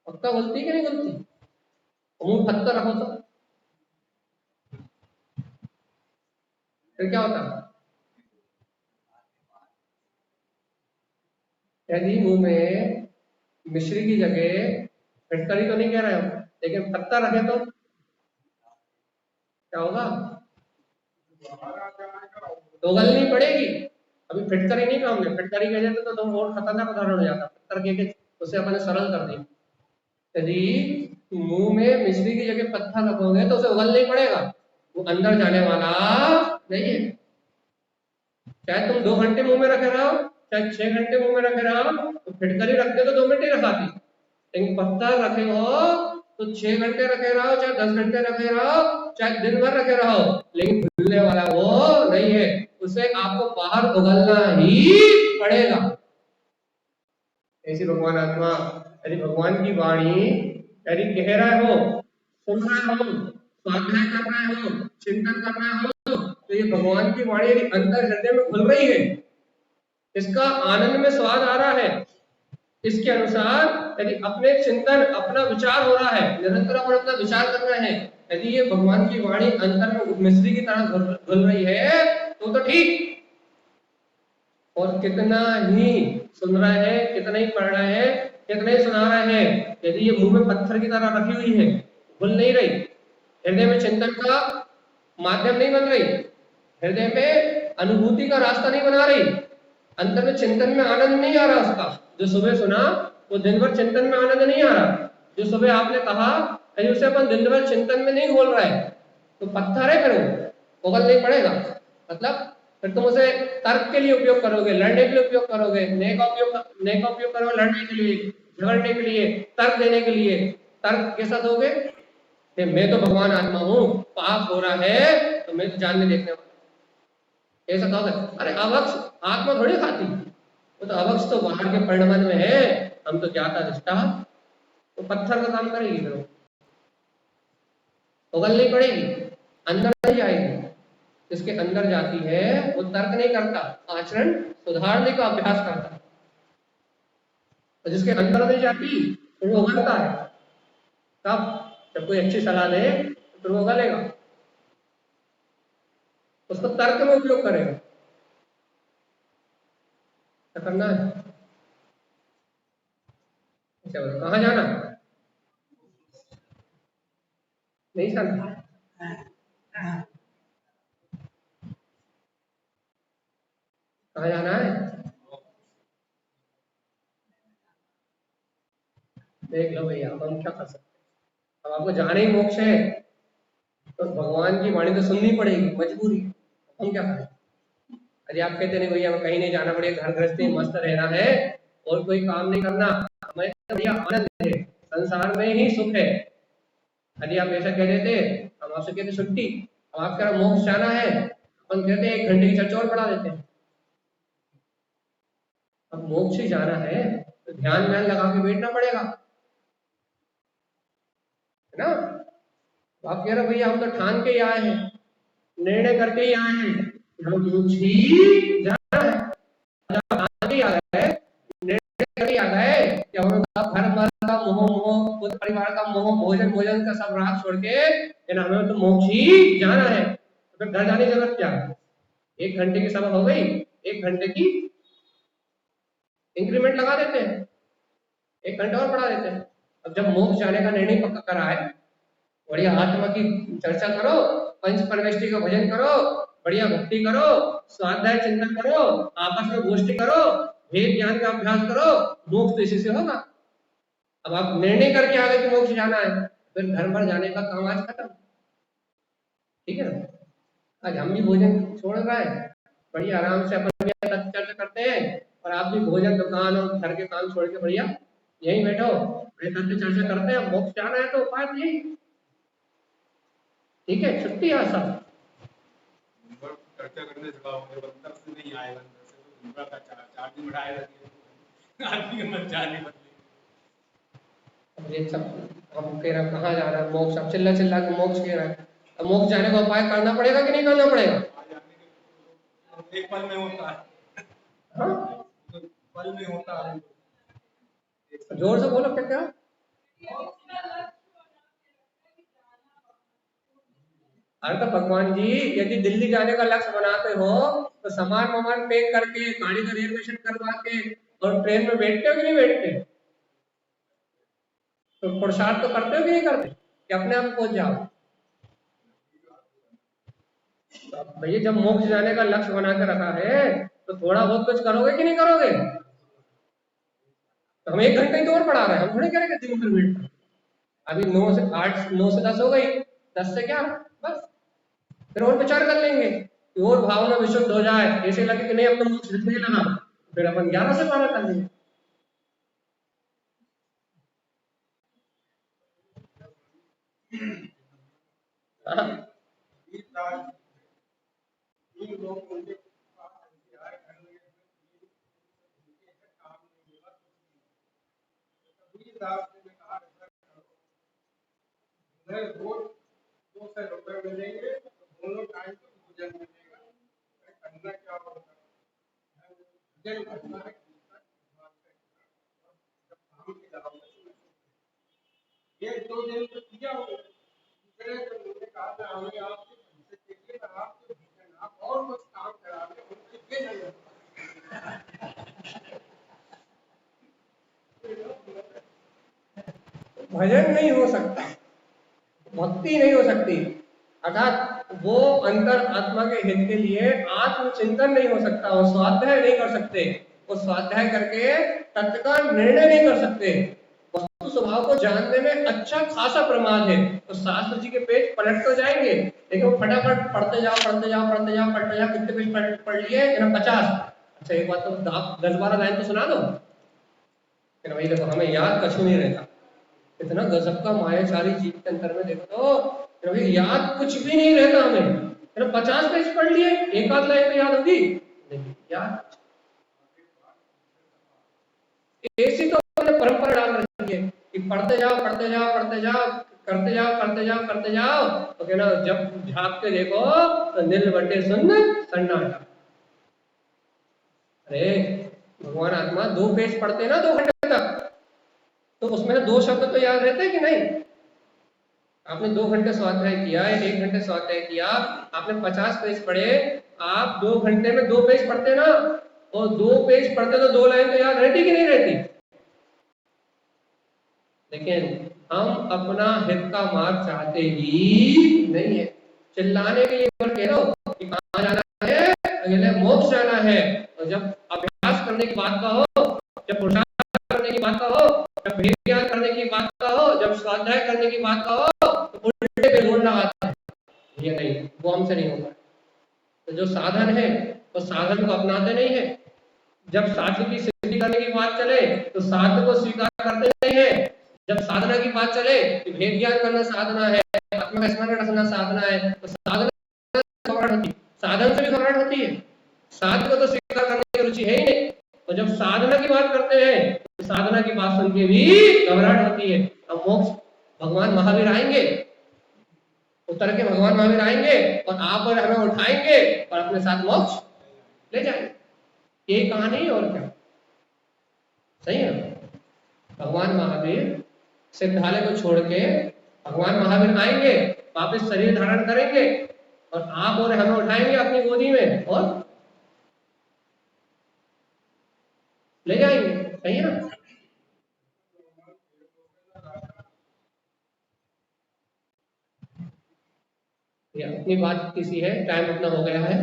Speaker 1: पक्का घुलती है कि नहीं घुलती? मुंह पत्थर रखो तो फिर क्या होता है? यदि मुंह में मिश्री की जगह फिटकरी तो नहीं कह रहे हो, लेकिन पत्ता रखे तो क्या होगा? तो उगलनी पड़ेगी। अभी फिटकरी नहीं कहा हमने, फिटकरी कह देते तो तुम और खतरनाक उदाहरण हो जाता, पत्थर कह के उसे अपने सरल कर दिया। यदि मुंह में मिश्री की जगह पत्थर रखोगे तो उसे उगल नहीं पड़ेगा, वो अंदर जाने वाला नहीं है। चाहे तुम 2 घंटे मुंह में रखे रहो, चाहे 6 घंटे मुंह में रखे रहो, तो फिटकरी रखते तो 2 मिनट ही रखाती, लेकिन पत्थर रखे हो तो 6 घंटे रखे रहो, चाहे 10 घंटे रखे रहो, चाहे दिन भर रखे रहो, लेकिन भूलने वाला वो नहीं है। उसे आपको बाहर उगलना ही पड़ेगा। ऐसी भगवान आत्मा, यदि भगवान की वाणी यदि कह रहा हो, सुन रहा हो, स्वाध्याय कर रहा हो, चिंतन कर रहा हो, तो ये भगवान की वाणी यदि अंतर हृदय में घुल रही है, इसका आनंद में स्वाद आ रहा है, इसके अनुसार यदि अपने चिंतन अपना विचार हो रहा है, निरंतर अपन अपना विचार कर रहे हैं, यदि ये भगवान की वाणी अंतर में मिश्री की तरह घुल रही है तो ठीक। और कितना ही सुन रहे हैं, कितना ही पढ़ रहे हैं, कितना ही सुना रहे हैं, यदि ये मुंह में पत्थर की तरह रखी हुई है, घुल नहीं रही, हृदय में चिंतन का माध्यम नहीं बन रही, हृदय में अनुभूति का रास्ता नहीं बना रही, अंतर में चिंतन में आनंद नहीं आ रहा उसका, जो सुबह सुना वो दिन भर चिंतन में आनंद नहीं आ रहा, जो सुबह आपने कहा यदि उसे अपन दिन भर चिंतन में नहीं बोल रहा है तो पत्थर है, फिर वो उगल नहीं पड़ेगा। मतलब फिर तुम उसे तर्क के लिए उपयोग करोगे, लड़ने के लिए उपयोग करोगे, ने का उपयोग करोगे लड़ने के लिए, झगड़ने के लिए, तर्क देने के लिए। तर्क कैसा दोगे कि मैं तो भगवान आत्मा हूँ, पाप हो रहा है तो मैं तो जानने देखने वाला, ऐसा कहोगे। अरे अवक्ष आत्मा थोड़ी खाती, वो तो अवक्ष तो बाहर के परिणमन में है, हम तो ज्ञाता दृष्टा, तो पत्थर का काम करेगी, फिर उगलनी पड़ेगी, अंदर नहीं जाएगी। जिसके अंदर जाती है वो तर्क नहीं करता, आचरण सुधारने का अभ्यास करता है। और जिसके अंदर नहीं जाती तो वो उगलता है। तब जब कोई अच्छी सलाह दे तो वो उगलेगा, उसको तर्क में उपयोग करेगा। क्या करना है? अच्छा बताओ, कहाँ जाना? नहीं जाना? कहाँ जाना है? देख लो भैया, अब हम क्या कर सकते हैं। अब आपको जाना ही मोक्ष है तो भगवान की वाणी तो सुननी पड़ेगी, मजबूरी। हम क्या करें? अरे आप कहते नहीं भैया कहीं नहीं जाना पड़ेगा, घर गृहस्थी मस्त रहना है और कोई काम नहीं करना, हमें तो भैया आनंद है, संसार में ही सुख है। यदि आप ऐसा कह देते, हम आपसे कहते छुट्टी, अब आप कह रहे मोक्ष जाना है, अपन कहते हैं 1 घंटे की चर्चा और बढ़ा देते हैं। अब मोक्ष ही जाना है तो ध्यान व्यान लगा के बैठना पड़ेगा, है ना? तो आप कह रहे भैया हम तो ठान के ही आए हैं, निर्णय करके ही आए हैं, हम मोक्ष ही जाना है। ठान के ही आ गए, निर्णय करके ही आ गए कि हम घर बार का मोह मोह, खुद परिवार का मोह, भोजन भोजन का सब राग छोड़ के हमें तो मोक्ष ही जाना है, तो घर जाने की जरूरत क्या है? 1 घंटे की सभा हो गई, 1 घंटे की इंक्रीमेंट लगा देते हैं, 1 घंटा और बढ़ा देते हैं। अब जब मोक्ष जाने का निर्णय पक्का करा है, बढ़िया आत्मा की चर्चा करो, पंच परमेष्टि का भजन करो, बढ़िया भक्ति करो, स्वाध्याय चिंतन करो, आपस में गोष्ठी करो, वेद ज्ञान का अभ्यास करो, मोक्ष तो इसी से होगा। अब आप निर्णय करके आ गए कि मोक्ष जाना है, फिर घर पर जाने का काम आज खत्म। ठीक है ना? आज हम भी भोजन छोड़ रहे हैं, बढ़िया आराम से अपन चर्चा करते हैं, और आप भी भोजन दुकान और घर के काम छोड़ के बढ़िया यहीं बैठो, बैठ चर्चा करते हैं। मोक्ष जाना है तो उपाय यही, ठीक है, छुट्टी आसान।
Speaker 2: चर्चा करने से तब से नहीं आएगा, तो का 4 दिन बढ़ाएगा, आदमी का मन चाह नहीं बदले।
Speaker 1: ये सब हम कह रहे कहाँ जा रहा है मोक्ष, अब चिल्ला चिल्ला के मोक्ष कह रहा है। अब मोक्ष जाने का उपाय करना पड़ेगा कि नहीं करना पड़ेगा?
Speaker 2: एक पल में होता है,
Speaker 1: हाँ
Speaker 2: पल में होता है।
Speaker 1: जोर से बोलो, क्या क्या? अरे तो भगवान जी यदि दिल्ली जाने का लक्ष्य बनाते हो तो सामान वामान पैक करके, गाड़ी का रिजर्वेशन करवा के और ट्रेन में बैठते हो कि नहीं बैठते? तो पुरुषार्थ तो करते हो कि नहीं करते कि अपने आप पहुंच जाओ? तो भैया जब मोक्ष जाने का लक्ष्य बना के रखा है तो थोड़ा बहुत कुछ करोगे कि नहीं करोगे? तो हम 1 घंटे ही तो और पढ़ा रहे हैं, हम थोड़ी करेंगे 3 मिनट। अभी 9 से 8, 9 से 10 हो गई, 10 से क्या बस, फिर और विचार कर लेंगे कि और भावना विशुद्ध हो जाए, ऐसे लगे कि नहीं अब तो मोक्ष दिखने लगा, फिर अपन 11 से 12 कर लेंगे। हाँ।
Speaker 2: रोज 200 रुपए मिलेंगे, दोनों टाइम को भोजन मिलेगा, करना क्या होता है, करना है ये 2 दिन तो किया होगा। दूसरे जब मुझे कहा था हमें आपसे पैसे चाहिए, तो आपके भोजन आप और कुछ काम करा दें, उनसे ये नहीं
Speaker 1: भजन नहीं हो सकता, भक्ति नहीं हो सकती, अर्थात वो अंतर आत्मा के हित के लिए आत्मचिंतन नहीं हो सकता, वो स्वाध्याय नहीं कर सकते, वो स्वाध्याय करके तत्काल निर्णय नहीं कर सकते, वस्तु स्वभाव को जानने में अच्छा खासा प्रमाद है। तो शास्त्र जी के पेज पलट तो जाएंगे, लेकिन वो फटाफट पढ़ते जाओ पढ़ते जाओ पढ़ते जाओ पढ़ते जाओ, कितने पेज पढ़ लिए? 50। अच्छा एक बात तो आप 10-12 लाइन तो सुना दो, फिर वही देखो हमें याद कछु नहीं रहता। इतना गजब का मायाचारी जीव के अंतर में देखो तो फिर याद कुछ भी नहीं रहता हमें। फिर 50 पेज पढ़ लिए, एक आध लाइन में याद होगी नहीं याद। ऐसी तो परंपरा डाल रखी है कि पढ़ते जाओ पढ़ते जाओ पढ़ते जाओ, करते जाओ करते जाओ करते जाओ, तो कहना जब झाँक के देखो तो नील बटे सुन सन्नाटा। अरे भगवान आत्मा 2 पेज पढ़ते ना 2 घंटे तक, तो उसमें 2 शब्द तो याद रहते हैं कि नहीं? आपने 2 घंटे स्वाध्याय किया, 1 घंटे स्वाध्याय किया, आपने 50 पेज पढ़े, आप 2 घंटे में 2 पेज पढ़ते ना, और 2 पेज पढ़ते तो 2 लाइन तो याद रहती कि नहीं रहती? लेकिन हम अपना हित का मार्ग चाहते ही नहीं है। चिल्लाने के लिए कह दो कि कहाँ जाना है, अगले मोक्ष जाना है, और जब अभ्यास करने की बात का हो, जब पुरुषार्थ करने की बात का हो, जब भेद ज्ञान करने की बात का हो, जब स्वाध्याय करने की बात का हो, तो उल्टे पे जोड़ लगाता है ये नहीं, वो हमसे नहीं होगा। तो जो साधन है वो साधन को अपनाते नहीं है। जब साध्य की सिद्धि करने की बात चले तो साध्य को स्वीकार करते नहीं है। जब साधना की बात चले कि भेद ज्ञान करना साधना है, आत्मा का स्मरण रखना साधना है, तो साधना घबराहट होती है, साधन से भी घबराहट होती है। साध्य को तो स्वीकार करने की रुचि है ही नहीं, और जब साधना की बात करते हैं तो साधना की बात सुन के भी घबराहट होती है। अब मोक्ष भगवान महावीर आएंगे, उतर के भगवान महावीर आएंगे और आप और हमें उठाएंगे और अपने साथ मोक्ष ले जाएंगे। यही कहानी है और क्या, सही है ना? भगवान महावीर सिद्धालय को छोड़ के भगवान महावीर आएंगे, वापस शरीर धारण करेंगे और आप और हमें उठाएंगे अपनी गोदी में और ले जाएंगे, सही है ना? ये अपनी बात किसी है, टाइम अपना हो गया है,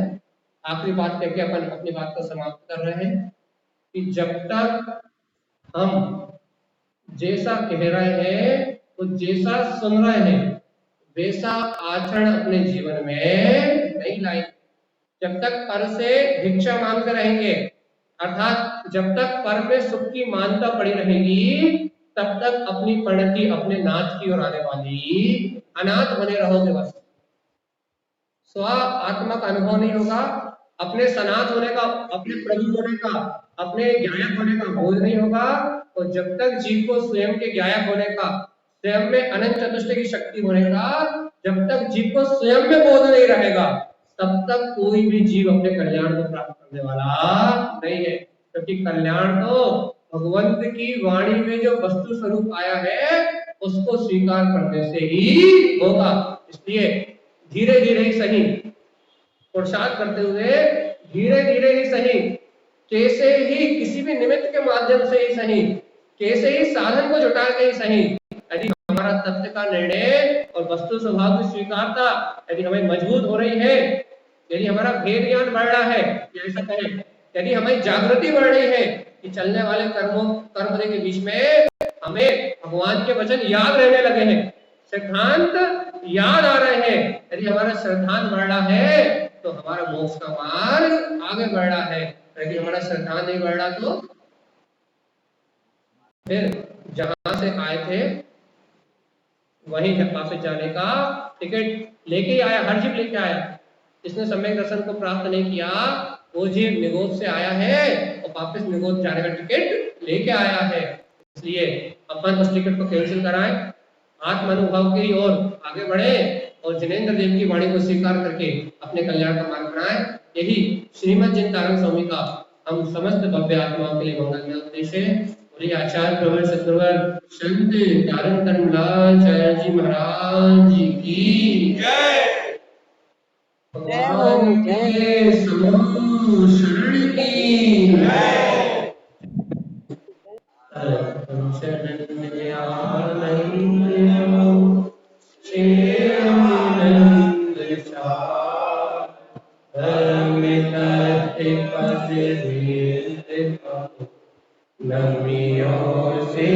Speaker 1: आखिरी बात करके अपन अपनी बात को समाप्त कर रहे हैं कि जब तक हम जैसा कह रहे हैं तो जैसा सुन रहे हैं वैसा आचरण अपने जीवन में नहीं लाएंगे, जब तक पर से भिक्षा मांगते रहेंगे, अर्थात जब तक पर में सुख की मानता पड़ी रहेगी, तब तक अपनी परिणति अपने नाथ की ओर आने वाली, अनाथ बने रहोगे बस। स्व आत्मा का अनुभव नहीं होगा, अपने सनात होने का, अपने प्रभु होने का, अपने ज्ञायक होने का बोध नहीं होगा। तो जब तक जीव को स्वयं के ज्ञायक होने का, स्वयं में अनंत चतुष्टय की शक्ति होने का, जब तक जीव को स्वयं में बोध नहीं रहेगा, तब तक कोई भी जीव अपने कल्याण को प्राप्त करने वाला नहीं है। क्योंकि कल्याण तो भगवंत की वाणी में जो वस्तु स्वरूप आया है उसको स्वीकार करने से ही होगा। इसलिए धीरे धीरे ही सही, पुरुषार्थ करते हुए धीरे धीरे ही सही, कैसे ही किसी भी निमित्त के माध्यम से ही सही, कैसे ही साधन को जुटा के ही सही, यदि हमारा तत्व का निर्णय और वस्तु स्वभाव की स्वीकारता यदि हमें मजबूत हो रही है, यदि हमारा भेद ज्ञान बढ़ रहा है, ऐसा कहें, यदि हमारी जागृति बढ़ रही है कि चलने वाले कर्म के बीच में हमें भगवान के वचन याद रहने लगे हैं, सिद्धांत याद आ रहे हैं, यदि हमारा श्रद्धांत बढ़ रहा है तो हमारा मोक्ष का मार्ग आगे बढ़ रहा है। यदि हमारा श्रद्धांत नहीं बढ़ रहा तो फिर जहां से आए थे वहीं वापस जाने का टिकट लेके ही आया, हर जीव लेके आया। जिसने सम्यक दर्शन को प्राप्त नहीं किया वो जीव निगोद से आया है और वापस निगोद जाने का टिकट लेके आया है। इसलिए अपन उस टिकट को कैंसिल कराएं, आत्म अनुभव की ओर आगे बढ़े और जिनेंद्र देव की वाणी को स्वीकार करके अपने कल्याण का मार्ग बनाएं। यही श्रीमद् जिनतारंग स्वामी का हम समस्त भव्य आत्माओं के लिए मंगलमय उपदेश है। और आचार्य प्रवर सतगुरुवर संत तारंग तनलाल जी महाराज की जय। भगवान के शरण की जय। नमियों से